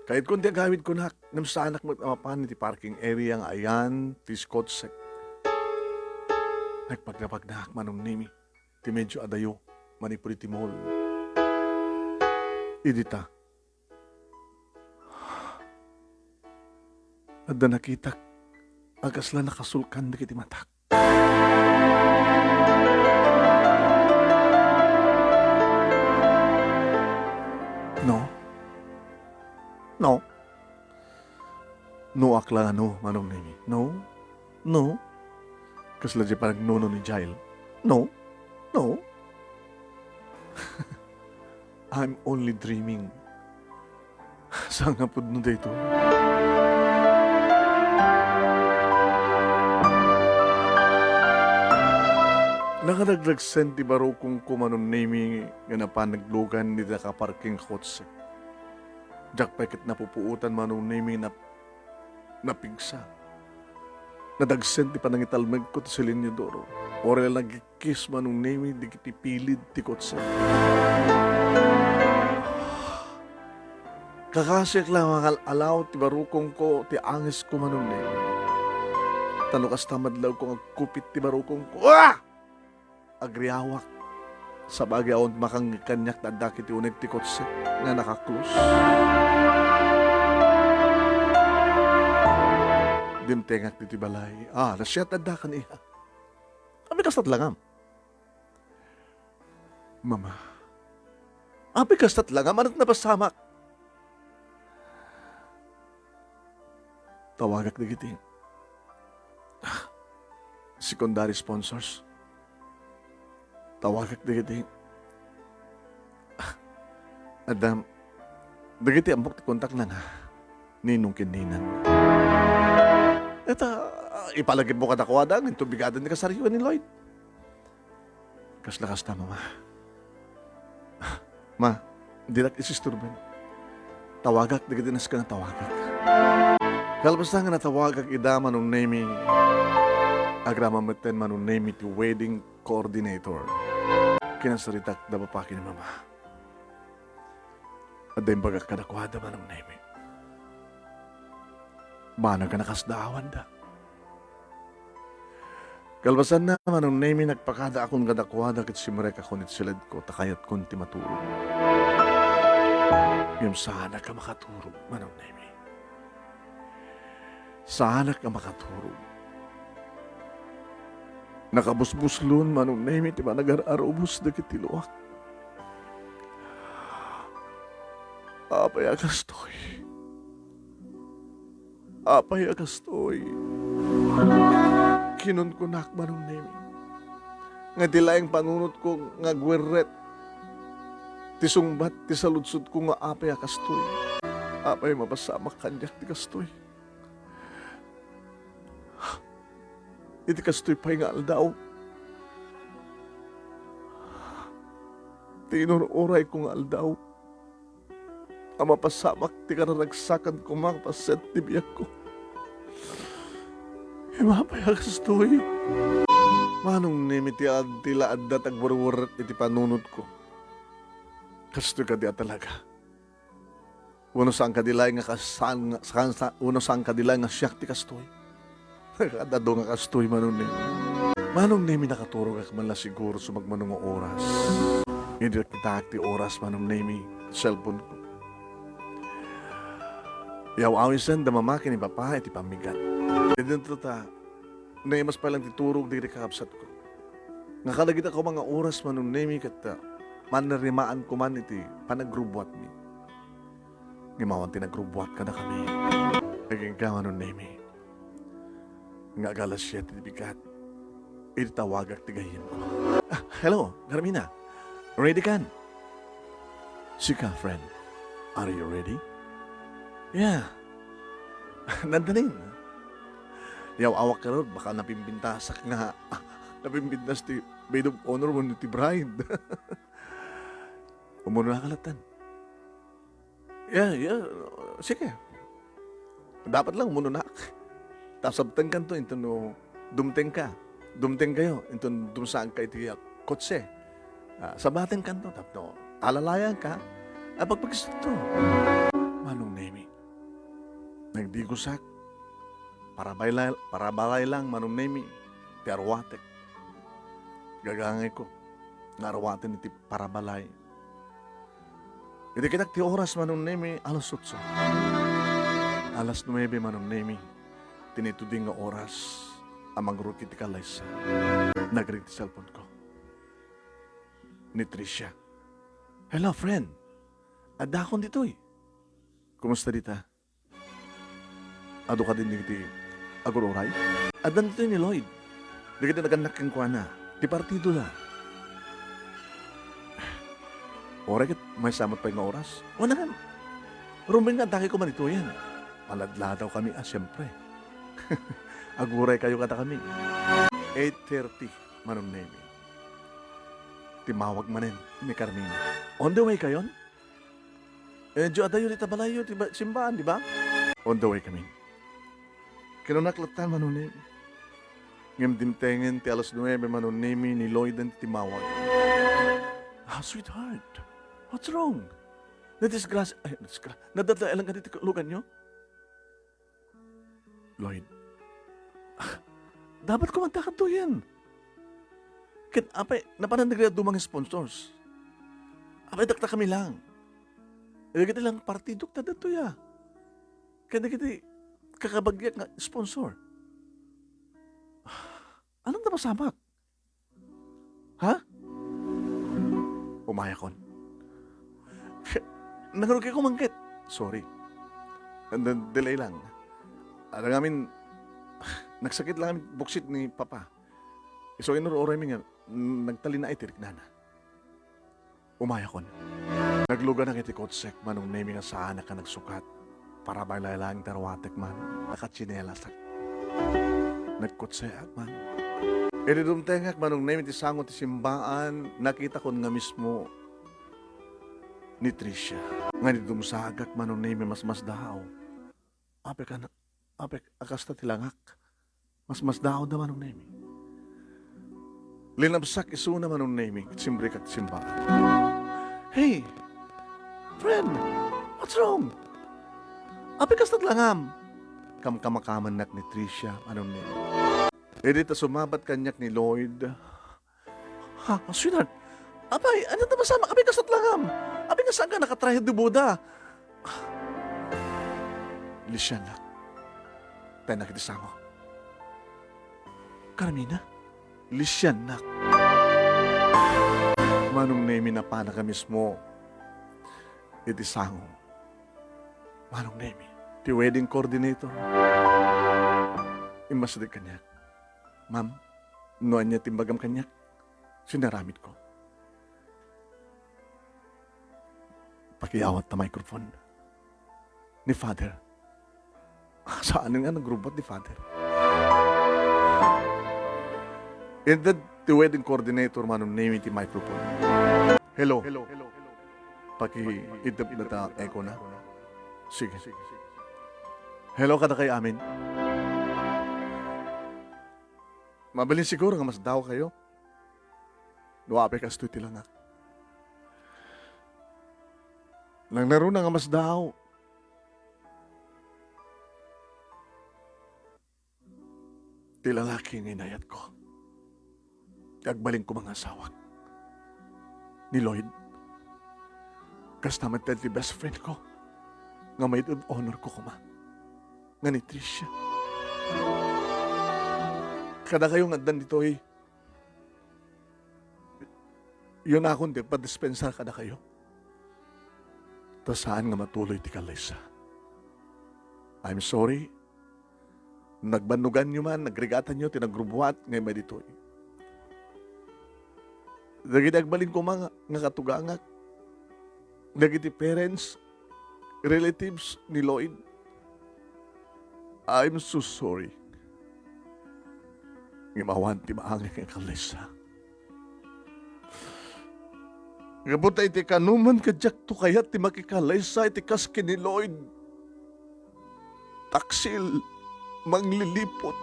Kahit kunti agawid ko na, namsanak magtamapan ti parking area nga ayan, ti Scotsec. Nagpagna manong nemi, ti medyo adayo, manipuri ti mall. Idita. Adda nakita, agasla nakasulkan di kiti matak. No. No akla no, manong nemi. No. Kasla di parang nono ni Jail. No. I'm only dreaming. Saan nga pud no dito? Nakadagdagsen ti baro kung kumanon nemi nga napanaglugan ni ka parking kotse. Jak pekit napupuutan manong nemi na napigsa. Nadagsen ti panangitalmeg ko ti Silinyo Doro. Orel nagkikis manong nemi di kiti pilid ti kotse. Kakasik lang ang alaw ti barukong ko ti angis ko manong nemi. Tanukas tamadlaw kong agkupit ti barukong ko. Agriawak. Sa bagay aon makang kanyak na dakit uneg ti kotse nga nakaklus. Dimtengak ti balay. Nasyat na dakan iya. Abi kastat langam. Mama. Abi kastat langam. Anat na pasamak. Tawagak na giti. Secondary sponsors. Tawagak na giti. Adam, dagiti ambok ti kontak na nga. Ninong kininan. Ipalagip mo ka na kuwadang, ito bigadan ni kasariwan ni Lloyd. Kas na, mama. Ma, dilak isisturban. Tawagak, digadinas ka na tawagak. Kalbasta nga natawagak idama nung name agrama maten manong name ti wedding coordinator. Kinasaritak da papaki ni mama. At dahil bagak ka nakuhada manong name. Mana ka nakasdaawan da. Kalbasan na manong name nagpakada akong gadakuhada kit simrek ako nit silad ko takayat kon ti matulog. Yung sana ka makaturog manong name. Sana ka makaturog. Nakabusbuslon manong name ti managar-arubos da kit tiluak. Apay agastoy. Apay agastoy. Kinon ko nakman ng name. Nga tilaing panunot ko nga gweret. Ti sungbat, ti saludsud ko nga apay akastoy. Apay mapasamak kanyak ti kastoy. Iti kastoy pa'y nga aldaw. Ti inururay ko nga aldaw. Ang mapasamak ti kararagsakan ko mga paset ti biyak ko. Mapayagas-toy. Manong nimi ti tila adda tagwarwar iti panunod ko. Kastoy ka di talaga. Uno saan kadilay nga kasan, uno saan kadilay nga siyak ti kastoy. Kadado nga kastoy manong nimi. Manong nimi nakaturog ak man la siguro sumagmanong oras. Hindi kita ti oras manong nimi cellphone ko. Yaw-awisan damamakin ni papa iti pamigat. Dito ta, naimas pa lang titurog di kakapsat ko. Nga kalagit ako mga oras manong nemi kat manarimaan ko man iti panagrubwat mi. Ngimawan tinagrubwat ka na kami. Naging ka manong nemi. Nga galas siya iti bigat. itawagak tigayim ko. Hello, Carmina. Ready kan? Sika, friend. Are you ready? Yeah. Nandanin. Yaw awak ka ron, baka napimbintasak nga. Napimbintas ti maid of honor mo ti bride. Umuno na kalatan. Yeah. Sige. Dapat lang umuno na. Tasabtan kan to, ito no, dumteng ka. Dumteng kayo, ito dumsaan ka iti kotse. Sabatin kan to, tapno, alalayan ka. Pagpagkis to. Manong Nemi. Nagdigusak. Para balay lang, Manong Nemi. Ti arwatek. Gagangay ko. Nga arwatin iti para balay. Iti kitak ti oras, Manong Nemi, alas 8. Alas 9, Manong Nemi. Tinituding nga oras. Amang rukit ti kalaysa. Nagring ti cellphone ko. Ni Tricia. Hello, friend. Adakon dito eh. Kumusta dita? Ado ka din dito aguroray? Adan dito ni Lloyd. Di kita naganak kang kuwana. Di partido la. Oray kat may samot pa yung oras. O na nga. Ruming nga daki ko man ito yan. Maladla daw kami siyempre. Aguray kayo kata kami. 8:30 Manong Nemi. Timawag manin ni Carmina. On the way kayon? Diyo adayo dita balayo, simbahan, di ba? On the way kami. Kinunaklatan, Manong Nemi. Ngam dimtengen ti alas 9, Manong Nemi, ni Lloyd ang timawag. Sweetheart, what's wrong? Nadisgrasya, nadadailan ka dito lugan nyo? Lloyd, dapat ko magkakato yan. Apay, napananagread dumang sponsors. Apay, dakta kami lang. Kaya kita lang partidok na dato ya. Kaya kita kakabagyak nga sponsor. Anong napasamak? Ha? Umayakon. Nangarugay ko mangkit. Sorry. And then, delay lang. Alam namin, nagsakit lang kami buksit ni Papa. So, inuroray mi nga, nagtali na itirik na na. Umayakon. Naglugan ang iti kotsek, Manong Nemi nga saan ka nagsukat. Para baylaylang tarwatek man, nakatsinelas ak. Nagkotseak man. Ididumtengak, Manong Nemi, ti sangot ti simbaan, nakita ko nga mismo ni Tricia. Nga nidumsagak, Manong Nemi, mas dahaw. Apek akasta tilangak. Mas dahaw da, Manong Nemi. Linabsak isuna, Manong Nemi, simbre kat simbaan. Hey! Friend, what's wrong? Apik kas tatlangam. Kamkamakaman nak ni Tricia, Manong Nemi. Dito sumabat kanyak ni Lloyd. Ha, sweetheart, apay, ano na masama? Apik kas tatlangam. Apik nga saan ka nakatrahe di Buda? Lisyan nak. Tayo nakitisango. Carmina, Lisyan nak. Manong Nemi na pa na ka mismo. Itisango. Manong Nemi, ti wedding coordinator. Imasalik kanyak. Ma'am, noan niya timbagam kanyak. Sinaramit ko. Pakiawat na microphone. Ni Father. Saan nga nagrubot ni Father? And then, ti wedding coordinator, Manong Nemi, ti microphone. Hello. Paki-idap na ta echo na. Sige. Hello kada kay amin. Mabalin siguro nga mas daw kayo. Duwape ka stuti lang na. Nang naroon na nga mas daw. Ti lalaki ng inayat ko. Agbalin ko mga asawak. Ni Lloyd. Kasama ti best friend ko. Nga maid of honor ko kuma. Nga ni Tricia. Kada kayong andan dito eh. Yun akong di pa-dispensa kada kayo. Ta saan nga matuloy ti kalaysa. I'm sorry. Nagbanugan nyo man, nagrigatan nyo, tinagrubuhat, ngay may dito eh. Dagiti agbalin ko mga nga katugangak. Dagiti parents, relatives ni Lloyd. I'm so sorry. Ngimawan ti maangin nga kalesa. Ngabuta iti kanuman kadyak to kayat ti makikalesa iti kas ni Lloyd. Taksil, manglilipot.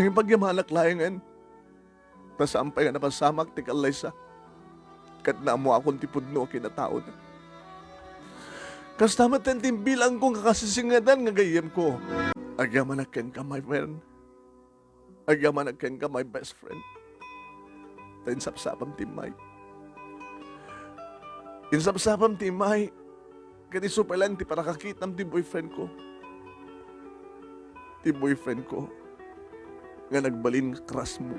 Ang pagyamalak layangan, nasampay nga napasamak ti kalesa. Kat na mo akong tipudno kinataon. Kas tamat ang timbilang kong kakasisingadan nga gayem ko. Agyaman ken ka, my friend. Agyaman ken ka, my best friend. Tayo sapsapam timay. Insapsapam timay. Kati supalan ti parakakitam ti boyfriend ko. Ti boyfriend ko. Nga nagbalin kras mo.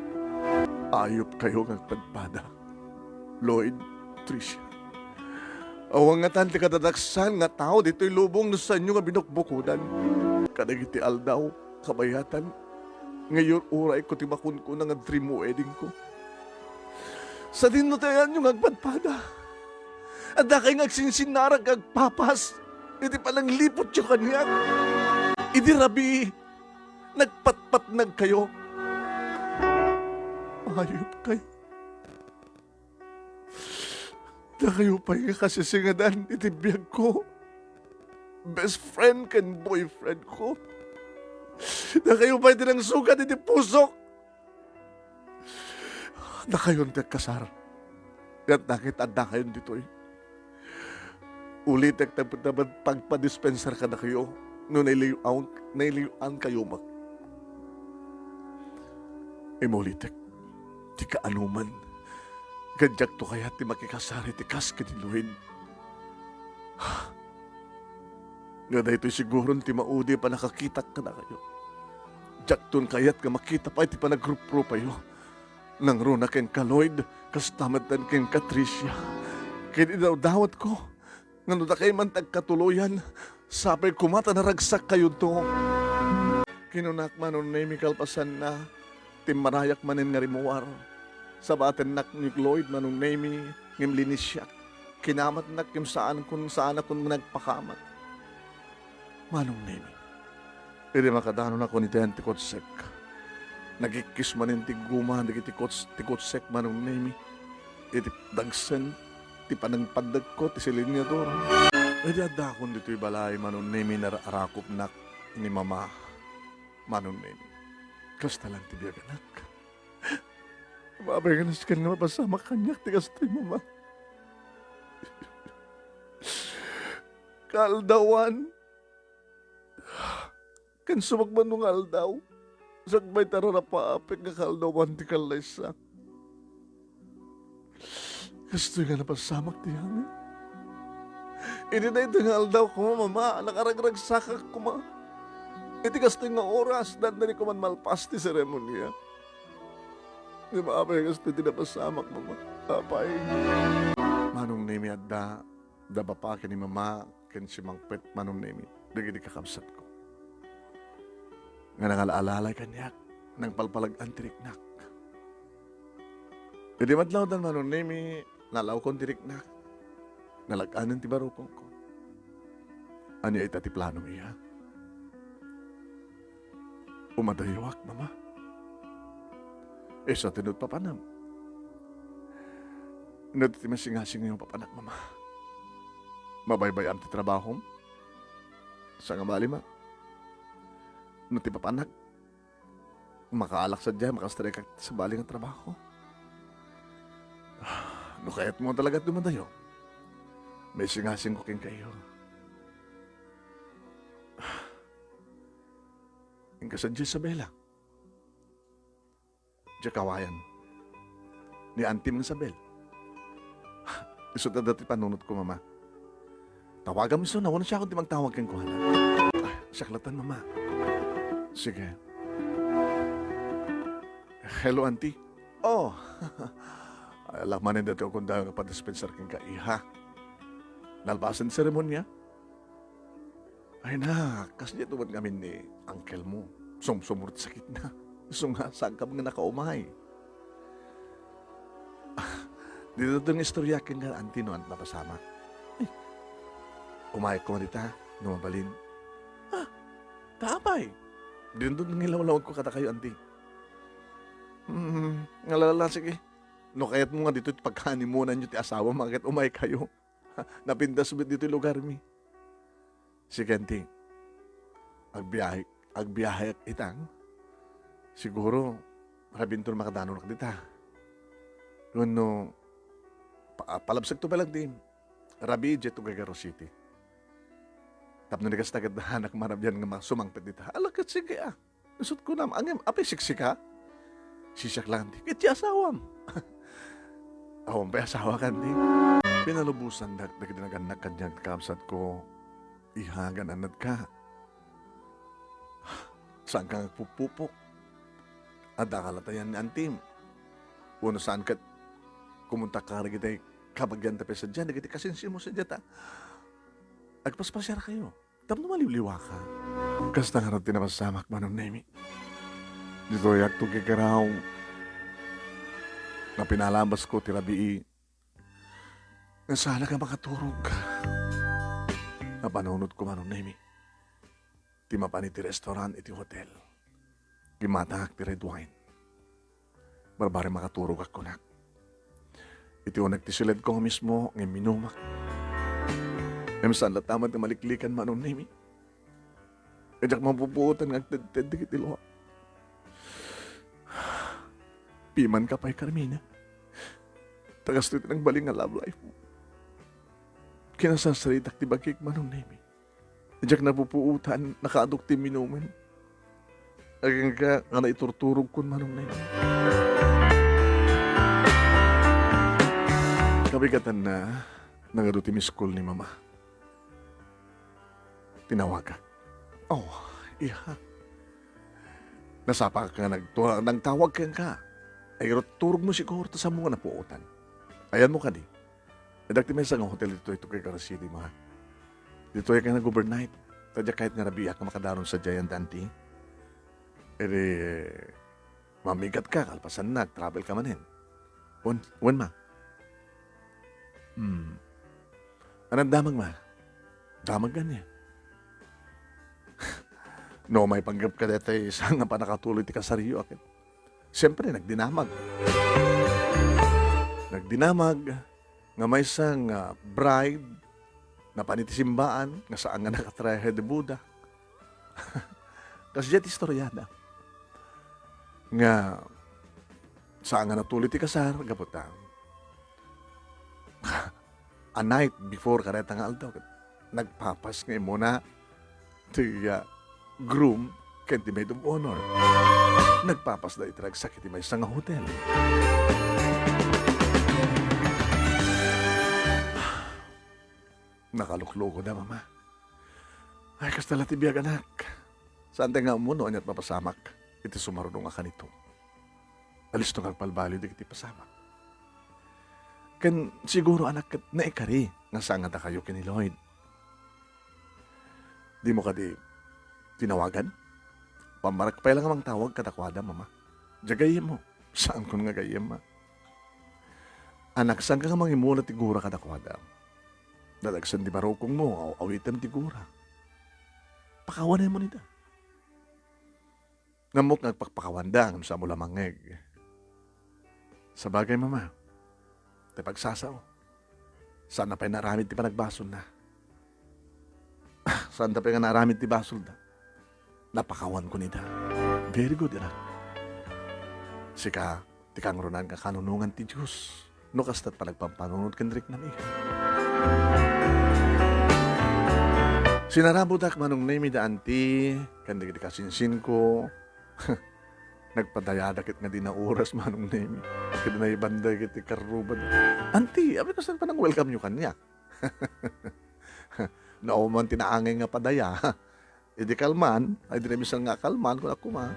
Ayop kayo ng pagpada. Lloyd, Tricia. Awang nga tanti katadaksan nga tao dito'y lubong na sa inyo nga binukbukudan. Kadagiti aldaw, kabayatan. Ngayon uray ko timakun ko na nga dream wedding ko. Sa dinutayan yung agpadpada. At da kayo ngagsinsinarag agpapas. Hindi palang lipot yung kanyak. Idi rabi, nagpatpatnag kayo. Ayop kayo. Na kayo pa yung kasisingadan itibiyag ko. Best friend kan boyfriend ko. Na kayo pa yung sugat iti pusok. Na kayo nagkasar. At nakitanda kayo dito eh. Ulit at pagpadispenser ka na kayo. No nailiyuan kayo mak. Imulitek. Di ka anuman. Gadyak to kaya ti makikasari ti kas kaniluhin. Nga da ito'y siguro ti maudi pa nakakita ka na kayo. Jak ton kayat nga makita pa iti pa nag-group payo. Nang runa ken ka Lloyd, kas tamatan ken ka Tricia. Kini daw dawat ko. Nga no da kayo man tagkatuluyan. Sabay kumata na ragsak kayo to. Kinunak manon na kalpasan na timarayak manin nga rimuwar. Sabaten nak ni Lloyd manong name ngim linisyak. Kinamat nak yung saan akong nagpakamat. Manong name. Iri makadano na ko ni Tiyan Tikotsek. Nagikis manin ti guma, nagiti Tikotsek manong name. Iti dagsen, ti panangpadag ko, ti silinyador. Iri adakon dito'y balay manong name na arakop nak ni mama. Manong name. Kasta lang ti biyaganak. Mabay ka na siya na mapasama kanyak, tigas tayo mama. Kaldawan. Kan sumagman nung aldaw. Sagbay taro na paapik nga kaldawan ti kalaysa. Gusto nga napasamak ti hangin. Hindi na ito nga aldaw ko mama. Nakaragragsakak ko ma. Iti gasto nga oras. Dandali ko man malpas ti seremonya. Di ba apay gusto tinapasamak mama? Apay. Manong nemi at da bapa ni mama ken si mangpet manong nemi. Dagi di kakamsat ko. Nga nangalaalalay kanyak nang palpalag antiriknak. Hindi madlaw dan manong nemi nalaw kong tiriknak. Nalaganan ti barukong ko. Ano ay tati plano iya? Umadayawak mama. Sa tinod papanam. Nado ti masingasing ngayong papanak, mama. Mabaybayam ti trabaho. Sa nga bali, ma. No ti papanak. Makaalak sa dyan, makastrek sa bali ng trabaho. No kaya't mo talaga dumadayo. May singasing ko kin kayo. Ingka sa Isabela. Diya kawayan. Ni Auntie Isabel. Isot na dati panunod ko, mama. Tawagan mo siya, nawan siya akong timagtawag kang kuhala. Ay, saklatan, mama. Sige. Hello, Auntie. Oh, alam manin dati akong dahil pa-dispenser kang kaiha. Nalbasan di seremonya. Ay na, kasi niya tumad kami ni uncle mo. Sumsumurot sakit na. Sungasagkab nga nakaumay. Dito itong istorya kang nga anti no, napasama. Eh, umayag ko manita, numabalin. Ah, tapay. Dito nung ilawalawag ko kata kayo, anti. Ngalala, sige. No, kaya't mo nga dito pagkanimunan nyo ti asawa, makit umay kayo. Napindas mo dito yung lugar mi. Sige, anti. Agbiyahe itang. Siguro, rabinton makadanon ka dita. No, palabsag to balag din. Rabi, jet to Gagaro City. Tapno ni kastagad na anak marabyan nga mga sumangpit dita. Alakat sige ah. Nusot ko na, angem, apay siksika. Sisak lang di. Kiti asawam. Awam pa asawa kan di. Pinalubusan na nagdinagan kanyang kamsat ko. Ihagan anad ka. Saan ka nagpupupok? Ada kalatayan ni Antim. Uno saan ka kumunta ka rin kita'y kabagyan tabi sa dyan. Nagiti kasinsin mo sa dyan ta. Agpaspasyar kayo. Tapno maliliwa ka. Kasta nga rin tinapasamak manong nemi. Dito yak to kikaraw na pinalabas ko tirabii na sana ka makaturog. Napanunod ko manong nemi. Timapan iti restaurant iti hotel. Gimatahak ti red wine. Barbari makaturog ako na. Iti o nagtisilid ko mismo ng minumak. Saan latamad na maliklikan manong nemi. Kajak mapupuutan ng agtad-tad itiluha. Piman ka pa'y Carmina. Tagas ito ng baling nga love life mo. Kinasasaritak ti bagik manong nemi. Kajak napupuutan nakaadok ti minumen. Agang ka nga naiturturog kun manong nemi. Kabigatan na nangado ti school ni mama. Tinawag ka. Oh, iha. Nasapa ka nagtawag ka. Ay turog mo siguro sa mga napuutan. Ayan mo ka di. Nadagti may isang hotel dito kay Gagaro City, ma. Dito ay ka nag-overnight. Tadya kahit nga nabiyak na makadaron sa Giant Dante. Mamigat ka, kalpasan na, travel ka manin. Wan ma. Anong damag ma? Damag ganyan. No, may panggap ka dito isang nga pa nakatuloy ti kasariyo akin. Siyempre, nagdinamag. Nagdinamag nga may isang bride na panitisimbaan nga saan nga nakatrahe de Buddha. Kasi jet istoryada. Nga saan nga natuloy ti kasar, gaputang. A night before kareta nga aldaw, nagpapas nga muna ti groom ken ti maid of honor. Nagpapas na itrag sakit ti may isang hotel. Nakalukluko na, mama. Ay, kastala ti biyag anak. Saan tayo nga umuno anyat mapasamak? Iti sumarunong ka nito. Alis nung agpalbali di kiti pasamak. Kan siguro anak na ikari nga saan nga kayo kini Lloyd. Di mo ka di tinawagan? Pamarak pa lang amang tawag katakwada, mama. Jagayem mo. Saan ko nga gayem, ma? Anak, saan ka nga mangimula tigura katakwada? Dadagsan di barokong mo, awitan tigura. Pakawanay mo nita. Ngamok nagpakpakawandang sa mula mangeg. Sa bagay, mama, te pagsasaw. Saan na pa'y naramid ti panagbason na? Saan na pa'y nga naramid ti basol na? Napakawan ko nita. Very good, anak. Sika, ti kang runan ka kanunungan ti Diyos. No kasta't pa nagpampanunod kendrik na mi. Sinarabudak manong nemi da anti, kandig di kasinsin ko. Nagpadayadakit nga di na oras manong nemi. Kada na ibanday kiti karuban. Anti, abi ko saan pa nang welcome nyo kanya? Nauman tinaangay nga padaya. Idi kalman, ay di na misal nga kalman kung ako ma.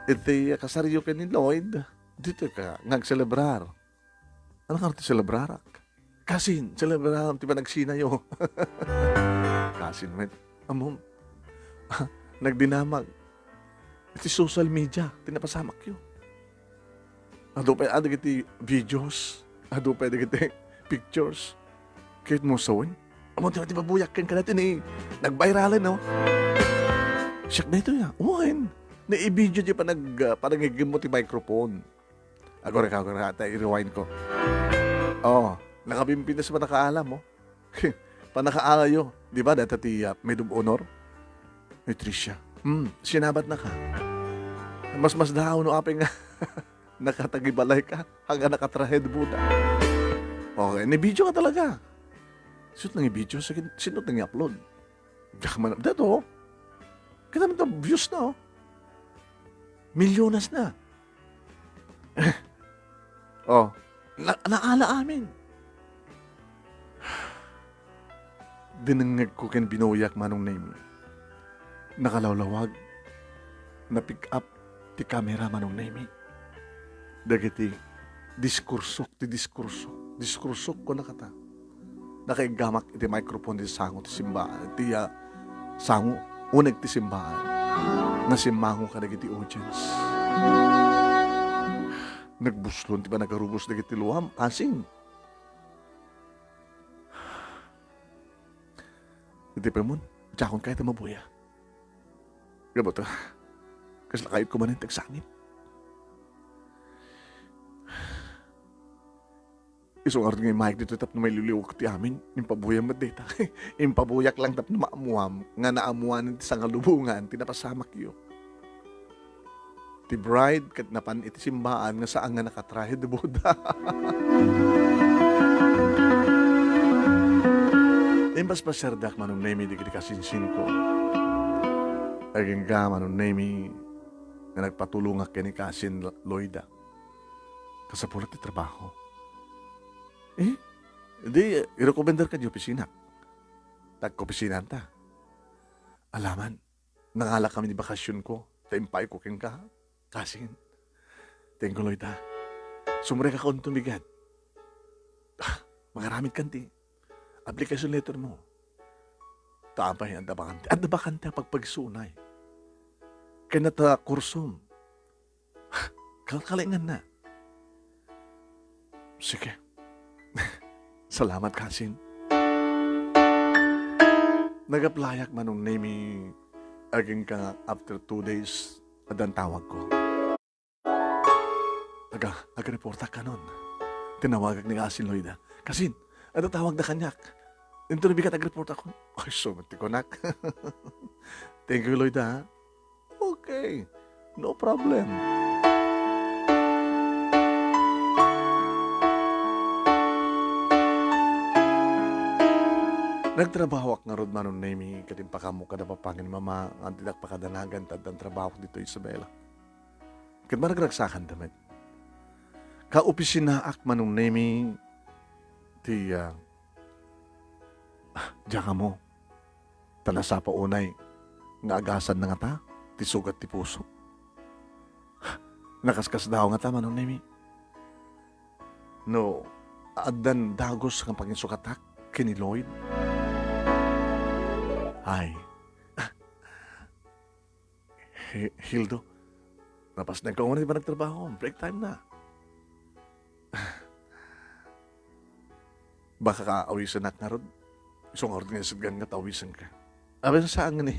Iti kasaryo ka ni Lloyd, dito ka nagselebrar. Ano ka rin selebrarak? Kasin, selebrar, di ba nagsinayo? Kasin, met, amom, nagdinamag. Iti social media, tinapasamak yun. Ado pa ada iti videos, Ado pwede kita pictures. Kahit mo sawin. Amo di ba buyakan ka natin eh. Nag-viralan no. Siyak na ito ya. Umahin. Na-i-video di pa parang nagigimot yung microphone. Agora ka, i-rewind ko. Oh, nakabimpinas pa nakaalam mo. Panakaalayo. Di ba dati Maid of Honor? Ni Tricia. Sinabat na ka. Mas daw no apeng nga. Nakatagibalay ka hanggang nakatrahed buda. Okay, ni-video ka talaga. Sinot nang i-video, sinot nang i-upload. Dato, kita mo views na, oh. Milyonas na. Oh, naala amin. Dinangag ko ken binoyak manong name. Nakalawlawag. Na-pick up ti camera manong name. Dagiti, diskursok ko nakata. Nakaigamak iti microphone ti sango ti simbaan. Ti sango, unag ti simbaan. Nasimango ka dagiti audience. Nagbuslon, ti ba nagarubos dagiti luham? Pasing. Iti pa mo, tsakon kahit mabuya. Gabo to, kasi lakayot ko man yung tagsangit. Isong araw nga Mike dito tap na may liliwag ti amin. Impabuyak mo dita. Impabuyak lang tap na maamuam. Nga naamuan sa ngalubungan. Tinapasamak iyo. Ti bride kat napan iti simbaan nga saan nga nakatrahe de Buddha. Imbas pa serdak manong nemi di kasinsin ko. Aging ga manong nemi nga nagpatulong nga kini kasin Loida. Kasapulat ti trabaho. Hindi, i-recommender ka di opisina. Tag-opisina ta. Alaman, nangala kami ni bakasyon ko. Taimpay ko ken ka. Kasin. Tengko Loida. Sumure ka kaon tumigad. Magaramit kanti. Application letter mo. Taapay ang dabakante. Ang dabakante pagpagsunay. Kaya nata kursum. Kalkalingan na. Sige. Salamat, Kasin. Nag-applyak manong name aging ka after 2 days adan tawag ko. Nag-reporta ka nun. Tinawagag ni Kasin Loida. Kasin, ano tawag na kanyak? Ito na bigat nag-report ako. Ay, so mati ko nak. Thank you, Loida. Okay, no problem. Nagtrabaho ak nga rod manon name katimpaka mo kada papangin mama ang tidak pakadanagan tad ang trabaho dito Isabela. Kat maragragsakan damit. Ka-opisina ak manong name ti diya mo. Tanasa pa unay nga agasan na nga ta ti sugat ti puso. Nakaskas daw nga ta manong name. No, adan dagos kang panginsukatak kini Lloyd. Ay, Hildo, napas na ikaw di ba nagtrabaho? Break time na. Baka ka-awisan na rod. Isang organisagan nga tawisan ka. Abay sa saan nga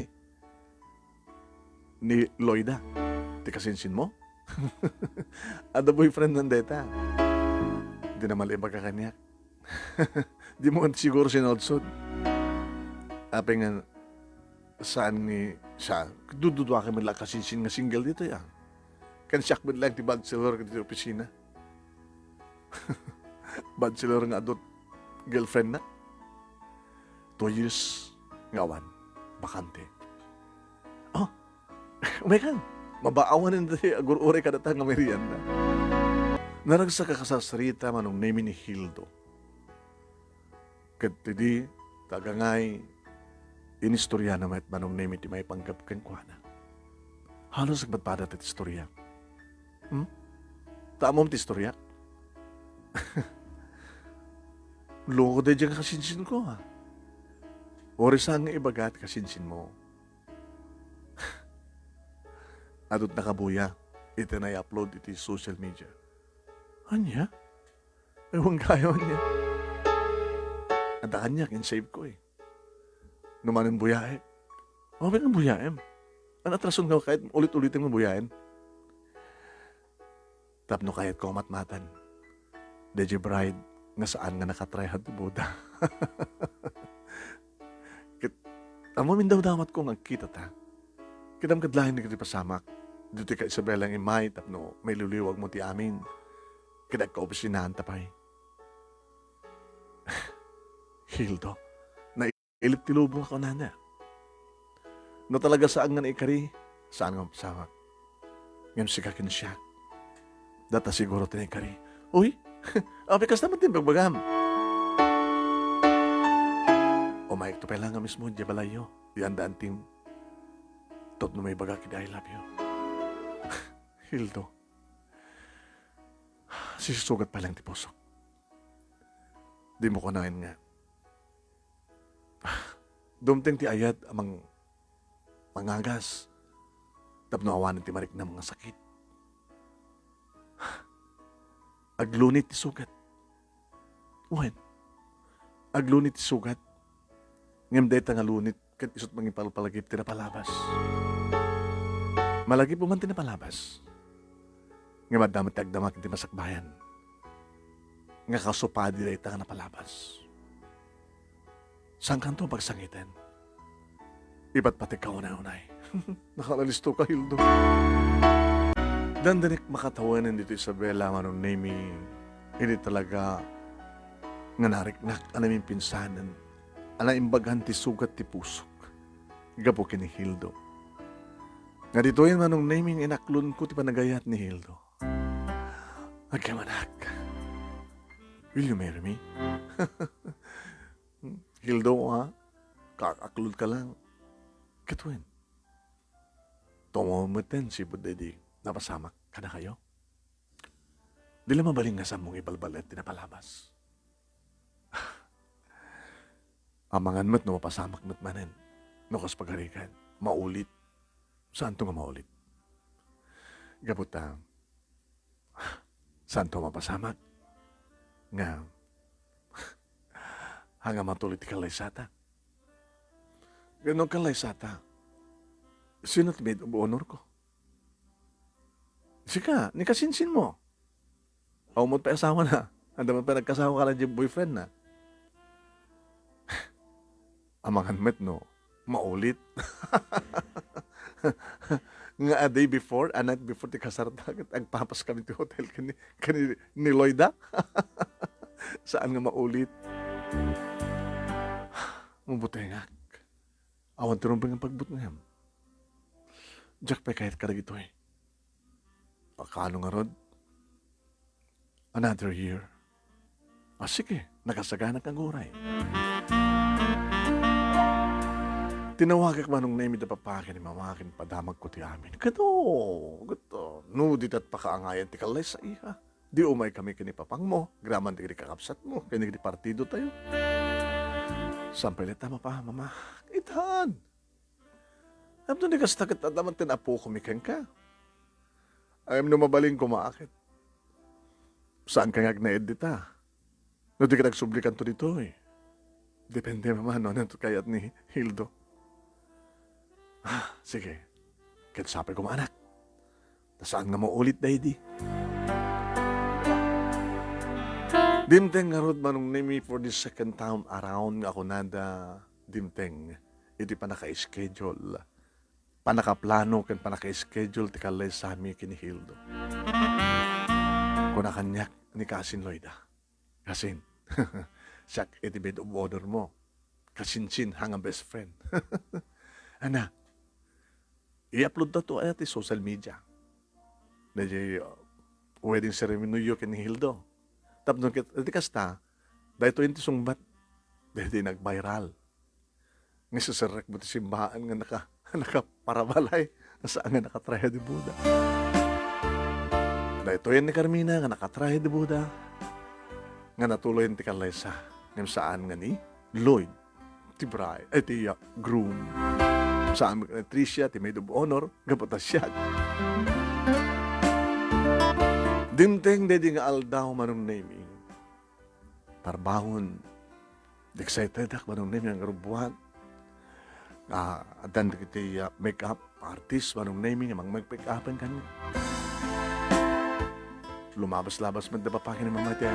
ni Loida? Di kasinsin mo? Ada boyfriend ng deta. Di na malibag ka kanyak. Di mo siguro sinodsod. Apay nga saan ni siya, dududwa kami lang kasinsin nga single dito ya. Kan siyak mo lang ti bachelor dito opisina. Bachelor nga adot girlfriend na. 2 years ngawan, bakante. Oh, umekan, mabaawan na dati, agur-ure ka data nga merienda. Naragsaka ka sa sarita manong name ni Hildo. Katidi, tagangay, inistorya na may manong name iti may panggap kang kuhana. Halos nagbatpada iti istorya. Taamom ti istorya. Loko de dyan kasinsin ko ha. Orisang nga ibagat kasinsin mo. Adot nakabuya, iti na i-upload iti social media. Anya? Ewan kayo niya. Andakan niya, kin-save ko eh. Numan ang buyahe. Mabay ang buyahe. Ang atrason nga kahit ulit-ulitin mo buyahin. Tapno kahit ko matmatan. Deji bride, nga saan nga nakatryhad ni Buddha. Amo min daw damat ko nagkita ta. Kidam kadlahin ni kiti pasamak. Dito ka Isabela ang imay, tapno may luluwag mo ti amin. Kidag ka opisinahan tapay. Hildo, nailip ti lubong ako na. No talaga saan nga naikari, saan nga pasamak. Ngayon si kakin siya. Data siguro tinikari. Uy, apikas naman din pagbagam. O maik to pa lang nga mismo, di balayo. Iandaan tim. Tot no may baga kida I love you. Hildo. Sisusugat pa lang ti pusok. Di mo kunain nga. Dumting ti ayat amang mangagas. Tapno awanan ti marik na mga sakit. Aglunit ti sugat. Uwan. Aglunit ti sugat. Ngam deta nga lunit kat isot mangipalpalagip ti napalabas. Malagip man ti napalabas. Ngam addamat ti agdamak ti masakbayan. Nga kasupadi deta nga napalabas. Saan kanto pagsangitin? Iba't pati ka unay-unay. Nakalalisto ka, Hildo. Dandanik makatawanan dito Isabela manong name hindi talaga nga nariknak anaming pinsanan ana imbaghan ti sugat ti pusok gapo kini Hildo nga dito yun manong naming inaklon ko ti panagayat ni Hildo. Agkamanak, will you marry me? Hildo ha, kakaklon ka lang katuin tumamaten si Budedi napasamak ka na kayo? Dila mabaling nga sa mong ibalbalat tinapalabas. Amangan mo't no mapasamak mo't manen. No kas pagharikan. Maulit. Saan to nga maulit? Gabuta. Saan to mapasamak? Nga. Hanga matulit ka laysata. Ganon ka laysata. Sino't maid of honor ko? Sika, ni kasinsin mo. O mo pa asawa na. Anda mo pa nagkasawa ka lang yung boyfriend na. Amangan met no, maulit. Nga a day before, a night before ti kasartagat, agpapas kami ti hotel ni Loida. Saan nga maulit? Mabutengak. Awan tinumpang ang pagbut ngayam. Jack pa kahit karag ito eh. Akano nga rod? Another year. Sige, nakasagana kang guray. Tinawagak manong naimid na papakin ni mamakin padamag ko ti amin. Gato. Nudit at pakaangayan ti kalay sa iha. Di umay kami kinipapang mo. Graman ti kakapsat mo. Kaya di partido tayo. Sampay leta mapa, mama. Itan. Abdo ni kastakit at naman tinapo kumikan ka. Ayam no mabaling kumakit. Saan ka ngag-na-edita? No di ka nagsublikan to dito eh. Depende naman no, nanto kayat ni Hildo. Sige. Kansapay ko maanak. Saan nga mo ulit, Daddy? Dimteng nga rod manong name for the second time around nga ako nada dimteng. Iti pa naka-schedule. Panakaplano kan panaka-schedule ti kalay sa amin kini Hildo. Kuna kanyak ni Kasin Loida. Kasin, siyak iti bed of honor mo. Kasinsin hang best friend. Ana, i-upload na to ay social media. Medyo wedding ceremony nyo kini Hildo. Tapos iti kasta, dahil ito yung sungbat. Dahil di nag-viral. Ngisasarek mo ti simbahan nga nakaparabalay. Saan nga nakatrahe di Buddha. Dahil ito yan ni Carmina nga nakatrahe di Buddha. Nga natuloy yung ti Kalaysa. Ngayon saan nga ni Lloyd. Ti bride, ti groom. Saan nga Tricia, ti maid of honor. Gaputas siya. Dimteng dedi nga aldaw manong naming. tarbahon. Excited ako manong name yung rubuhan. Adan kita make-up artist manong name yung mag-make-upan kanya. Lumabas-labas man dapapakin ni mama tiyan.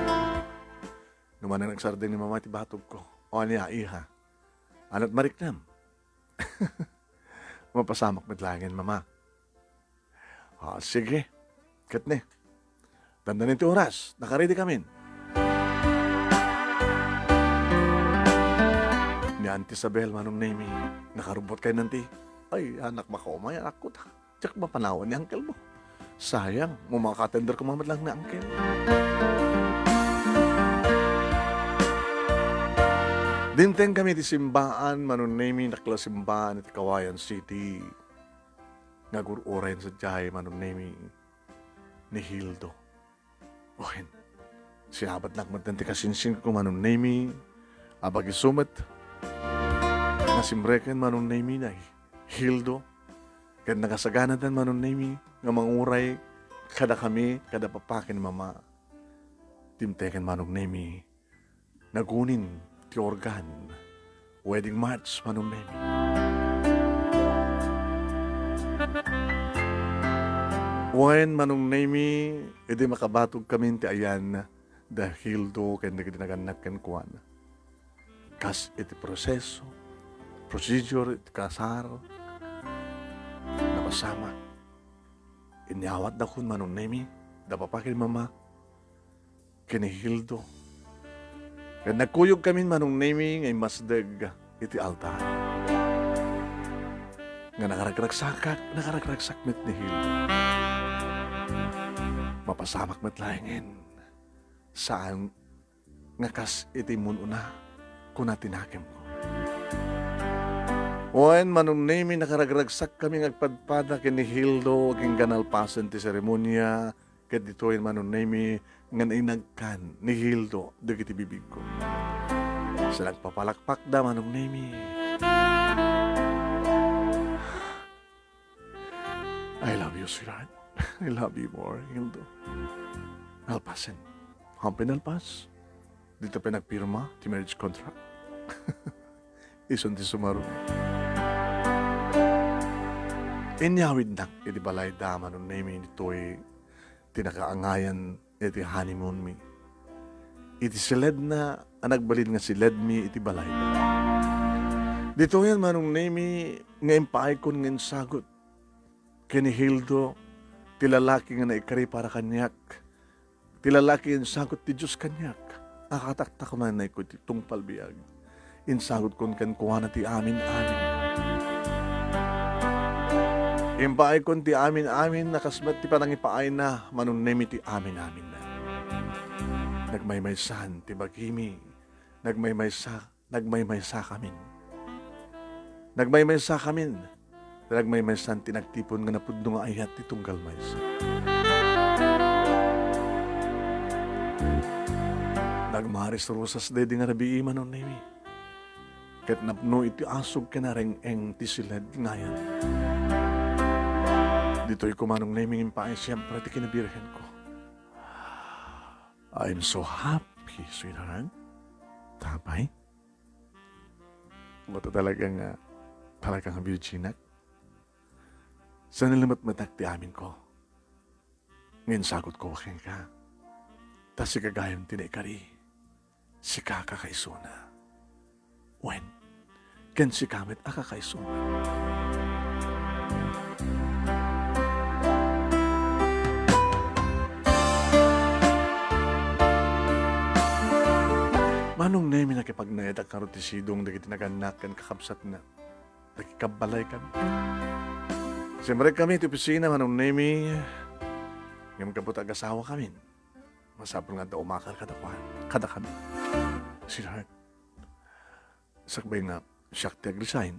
Numanan nagsarding ni mama ti batog ko. O niya, iha. Anot mariknam. Mapasamak matlangin, mama. Sige. Katne. Tandanin ti oras. Nakaredy kami. Ni Auntie Isabel, manong name nakarubot kayo nanti. Ay, anak makomay, anak ko ta. Tsak mapanawan ni uncle mo. Sayang, makatender ko mamadlang na uncle. Dinteng kami di simbaan, manong name nakla simbaan at Kawayan City. Nagururen sa jay, manong name ni Hildo. Ohin, siyabat lang matanti kasinsin ko manong name abag isumat. Nasimbreken manong name na Hildo. Kad nakasagana dan manong name nga manguray kada kami, kada papakin mama. Timteken manong name nagunin ti organ. Wedding march manong name. Wen manong name edi makabatog kami ti ayan dahil do ken nagdinaganak ken kuan. Kas iti proseso, procedure iti kasar napasama. Inyawat da kun manong name da papakin mama ken Hildo. Ken nagkuyog kami manong name ngay masdeg iti altar. Nga nakaragraksak met ni Hildo. Mapasamak matlangin saan nga kas iti mununa kuna tinakim ko. Oen manong name nakaragragsak kami ngagpadpada ken ni Hildo king ganalpasen ti seremonya ket ditoy manong name nga inagkan ni Hildo dagiti bibig ko. Sa nagpapalakpak da manong name. I love you, sweetheart. I love you more, Hildo. Alpasen. Hampin alpas. Dito pinagpirma, ti marriage contract. Ison ti sumaro. Inyawid nak, iti balay dama nung name nito'y tinakaangayan iti honeymoon mi. Iti siled na, anagbalid nga siled mi iti balay. Dito yan manong name ngayon paay kon ngayon sagot. Kini Hildo, tilalaki nga naikari para kanyak. Tilalaki yung sagot ti Diyos kanyak. Nakatakta ko na ko ti tungpal biyag. Insagot kon kan kuha na ti amin-amin. Impaay kon ti amin-amin, nakasmat ti panangipaay na, manunemi ti amin-amin na. Nagmaymaysan ti bagimi, nagmaymaysa kamin. Nagmaymaysa kamin, nagmaymaysan ti nagtipon nga napudno nga ayat ti tunggal maysa. Nagmaris rosas de di nga rabi iman on nemi. Ket napno iti asog ka na reng-eng ti silad ngayan. Dito'y kumanong naming impaay siyempre ti kinabirhen ko. I'm so happy, sweetheart. Tapay? Bato talagang virginak. Sa nalimat-matak ti amin ko. Ngayon sagot ko wakin ka. Tas si kagayang tinekari. Si kakakaisuna. When? Ken si kamit akakaisuna. Manong nemi nakipagnaed ak karotisidong dagiti naganak ken kakabsat na. Nakikabalay kami. Siyempre kami iti opisina manong nemi ngam kabut ag-asawa kami. Masapol nga daw umakal kada kami. Sweetheart, sakbay nga siyak ti ag-resign.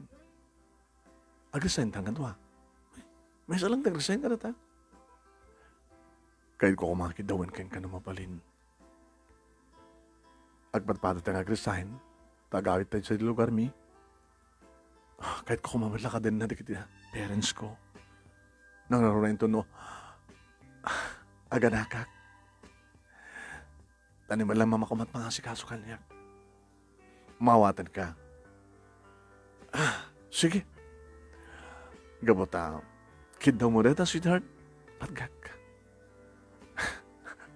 Ag-resign tangan to ha. May isa lang tag-resign ka na ta. Kahit ko kumakit dawan kayo ka na mapalin. Agpadpada tayo ag-resign, tagawit tayo sa lugar mi. Kahit ko kumamadla ka din na dikit parents ko. Nang naroon to no, aganakak. Tani man lang mamakumat mga sikaso kanyak. Mawatan ka. Sige. Gabota. Kid daw mo dito, sweetheart. Patgak.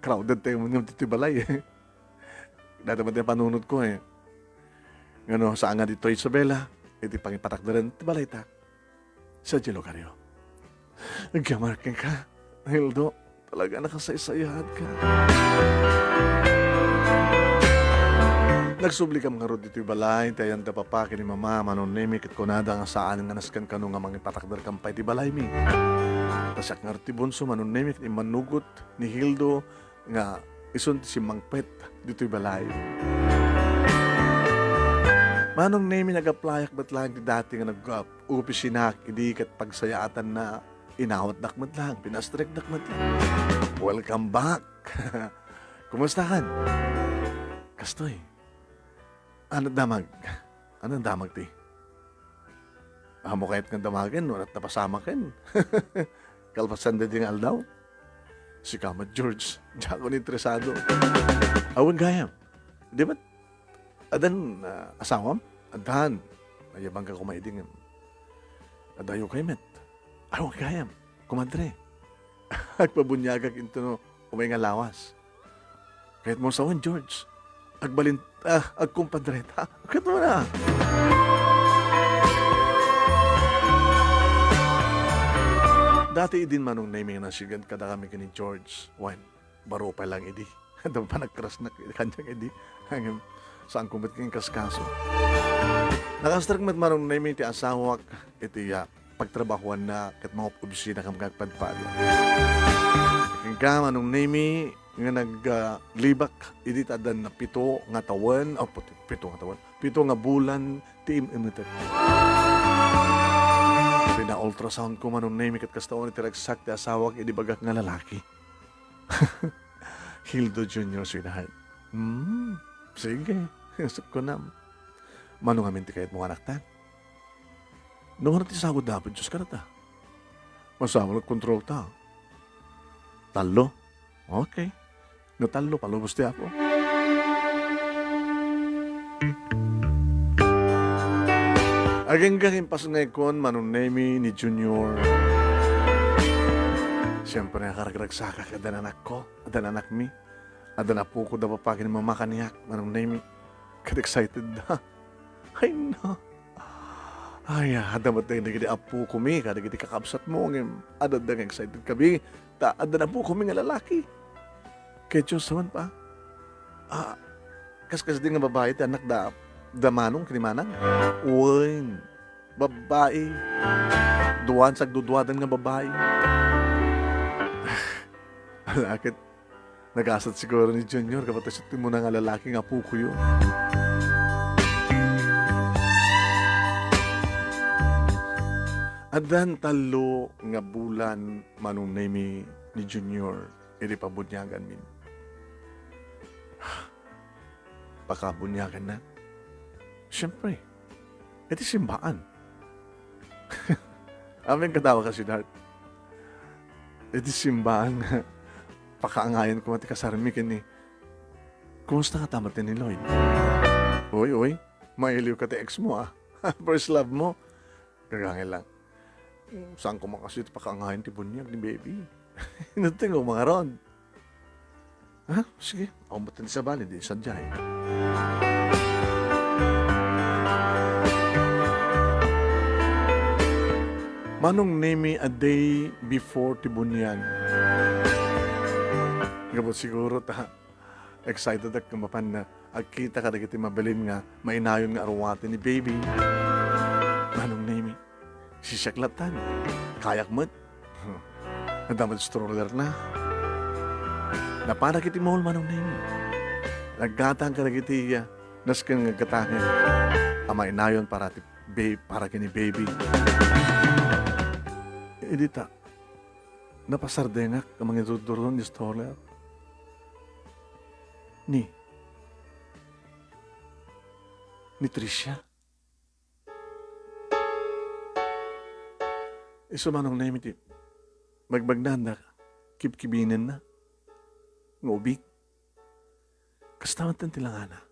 Crowded tayo mo yung titibalay eh. Dati mo tayo panunod ko eh. Ngano, saan nga dito Isabela, iti pangipatak na rin, tibalay ta. Sa Jelo Karyo. Nagkamarking ka. Hildo, talaga nakasaysayahan ka. Nagsubli ka mga rod dito'y balay, tayan ta papaki ni mama, manon nemi, kit kunada nga saan nga naskan ka nga mga patakdar kampay ti balay mi. Tasak nga ti bunso, manon nemi, kit manugot ni Hildo, nga isun si Mangpet dito'y balay. Manong nemi nag-applyak ba't lang ti dati nga nag-upisinak, hindi kat pagsayaatan na inawat dakmat lang, pinastrek dakmat lang. Welcome back! Kumusta kan? Kastoy. Ano damag? Anong damag ti? Amo kahit nga damagin, walat napasama ken. Kalpasan din yung aldaw. Si Kamat George, Jaco ni Tresado. Awan gayam. Di ba? Adan asawam? Adan. Ayabang ka kumaiding. Adayo kay met. Awan gayam. Kumadre. Agpabunyagag into no, umay nga lawas. Kahit mo sawan, George. Agkumpadreta. Agkat mo na. Dati idin manong naming nasigan kada kami kini George. Wan, baro pa lang idi. Daw pa nagkras na kanyang idi. Hanggang saan kumat kong kaskaso. Nakastrak mat manong naming ti asawak iti pagtrabahuan na kat mga obisina kam kagpadpad. Kaya manong naming nga naglibak idi tadan na pito nga taon pito nga bulan ti imitat pina ultrasound ko manong name kat kastaon iti ragsak ti asawak idi bagak nga lalaki. Hildo Jr. sweetheart. Sige sup ko na manong amin ti kahit mga anak tan nung ti sagod dapat Diyos ka na ta masama nag-control ta talo okay. Natalo, palubos di ako. Ageng pas ngayon, manunemi ni Junior. Siyempre, nakaragragsaka ka dan anak ko, dan anak mi. Adan apo ko daw papagin ni mama kaniyak, manunemi. Kad-excited na. Ay, no. Ay, adamat na yung apo ko mi, kada kita kakabsat mo, adan na excited kami. Adan apo ko mi nga lalaki. Kaya Diyos naman pa. Kaskas din nga babae, anak damanong kinimanang. Uy, babae. Duwan, sagduduwadan nga babae. Alakit, nag-asat siguro ni Junior, kapag tasyatin mo na nga lalaki nga po ko yun. Adan talo nga bulan manong name ni Junior, iri pabunyagan min. Pakabunyagan na. Siyempre, iti simbaan. Aming katawa ka, sweetheart. Iti simbaan nga. Pakaangayan ko mati kasarmi kini. Kumusta ka tamat ni Lloyd? Uy, mailiw ka ti ex mo ah. First love mo. Kagangin lang. Saan ko makasito pakaangayan ti bunyag ni baby? Nating ko mga ron. Ha? Sige, ako ba't sa bali, di sadyay. Manong name a day before ti bunyag. Gabot siguro excited ak kumapan na agkita ka dagiti mabilin nga mainayon nga arwate ni baby. Manong name sisaklatan. Kayak mo't. Nadamad stroller na. Napana kiti mohol manong name. Naggatang ka nagiti naskan nga gatangin. Ama inayon para kini baby. Edita. Napasardengak ka mga tuturon ni stroller. Ni Tricia. Iso manong name iti. Magbagnan na. Kibkibinin na. Ngobik. Kastamat ng tilangana.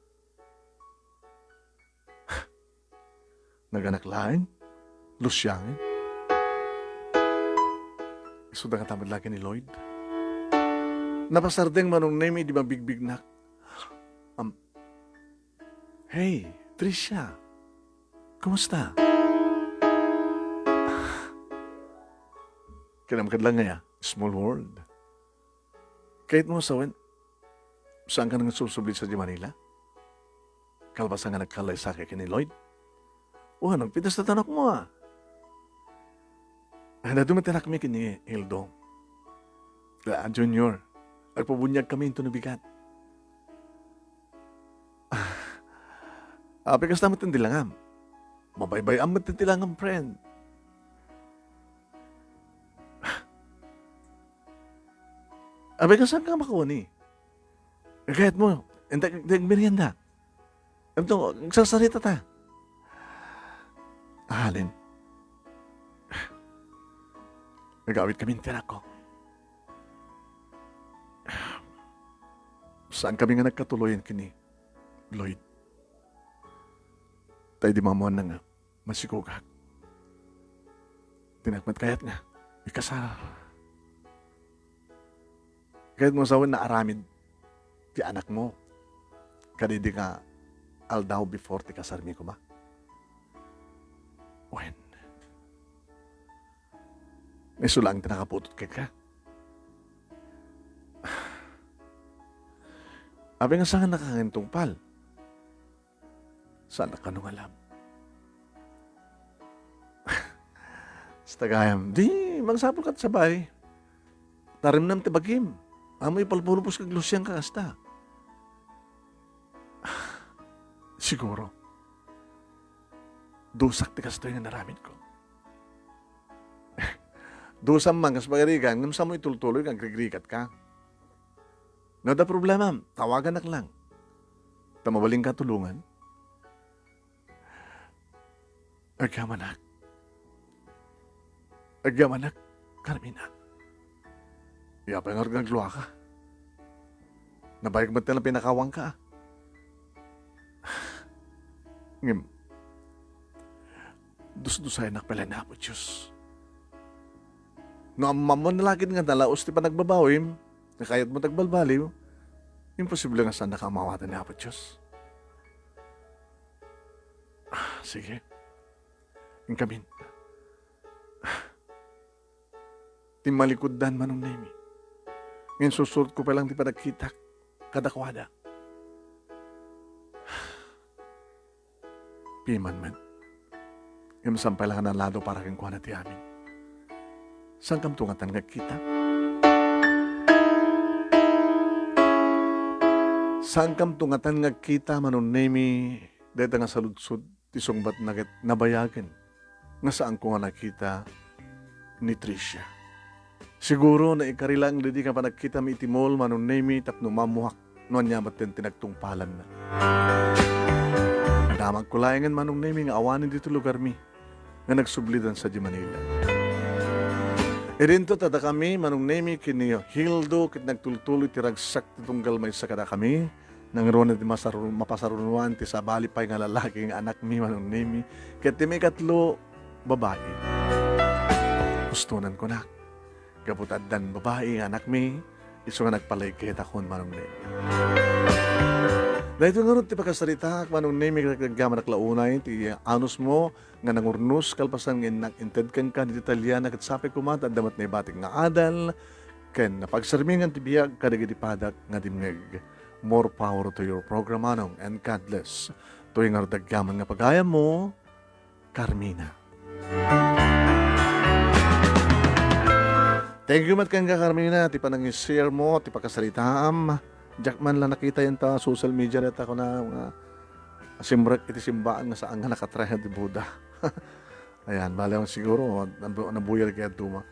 Naganak lain, lusyangin. Isuda nga tamad laki ni Lloyd. Napasardeng manong name, di mabigbig na. Hey, Tricia. Kumusta? Kinamkad lang nga small world. Kahit mo saan ka nang susublit sa di Manila? Kalbasa nga nagkalay sa akin ni Lloyd? Nagpitas na tanok mo Nadumatinak kami kini Hildo. Junior, nagpabunyag kami ito nabigat. Pikas naman tintilangam. Mabaybay ang matintilangam, friend. Saan ka makuha ni? Kahit mo, hindi merienda. Ito, nagsasarita ta. Alin. Nag-awit kami ng tinak ko. Saan kami nga nagkatuloyan kini, Lloyd? Tayo di mamuhan na nga, masikugak. Tinakmat kayat nga, ikasal. Kahit mo sawan na aramid, ti anak mo, kadidi ka aldaw before ti kasarmi ko ba? When? May sulang tinakaputot ka. Abi nga saan nakakintong pal? Saan ka nung alam? Sa tagayam, di, magsapol ka sabay. Tarim nam ti bagim. Amoy palpulupos kag lusyang ka kasta. Siguro. Dusak ti kasto yung naramid ko. Dusam man kas pagarigan, ngam sa mo itultuloy kang krigrikat ka. Nada problema, tawagan nak lang. Tamawaling ka tulungan. Agamanak, Carmina. Iyapa nga rin nagluwa ka. Nabayag ba't na pinakawang ka? Ngim, dus-dusay nak pala na po, Diyos. No, mamon na lagi nga dalaos ti pa nagbabawim, nakayat mo tagbalbaliw, imposible nga saan nakamawatan na po, Diyos. Sige. Ingkamin. Timalikod dan manong nemi. Ngayon susurt ko pa lang di pa nagkita kadakwada. Piman man. Ngayon sampay lang na lado para kang kuha na ti amin. Saan kam tungatan nagkita? Saan kam tungatan nagkita manong nemi deta nga saludsud ti sungbat nabayagan nga saan ko nga nakita ni Tricia. Siguro na ikarilang hindi ka pa nagkita mi itimol manong nemi tapno mamuhak no anyamat din tinagtungpalan na. Damag kulayangan manong nemi nga awanin dito lugar mi nga nagsublidan sa di Manila. Irinto tada kami manong nemi kini Hildo kit nagtultuloy ti ragsak ti tunggal may sakada kami nang roon na mapasarunuan ti sabali pa'y nga lalaking anak mi manong nemi kit ti may katlo babae. Gustunan ko na. Kaputad dan babae, anak mi, iso nga nagpalaykit akon manong nemi. Dahil ito nga rin, ti pagkasarita, manong nemi, kagagaman naklaunay, ti anus mo, nga nangurnos, kalpasan nga inted kan ka, di Italiana, katsapay kumata, damat na ibating nga adal, ken napagsarmingan ti biyag, kadagitipadak, nga dimngeg. More power to your program, manong, and God bless. Tuwing nga daggaman nga pagaya mo, Carmina. Thank you mat kang Carmina, ti panang-share mo, ti pagkasaritaam. Jackman lang nakita yan ta social media ret ako na simrek iti simbaan nga saan nga nakatrahe di Buddha. Ayan, bale siguro nabuyar kaya duma.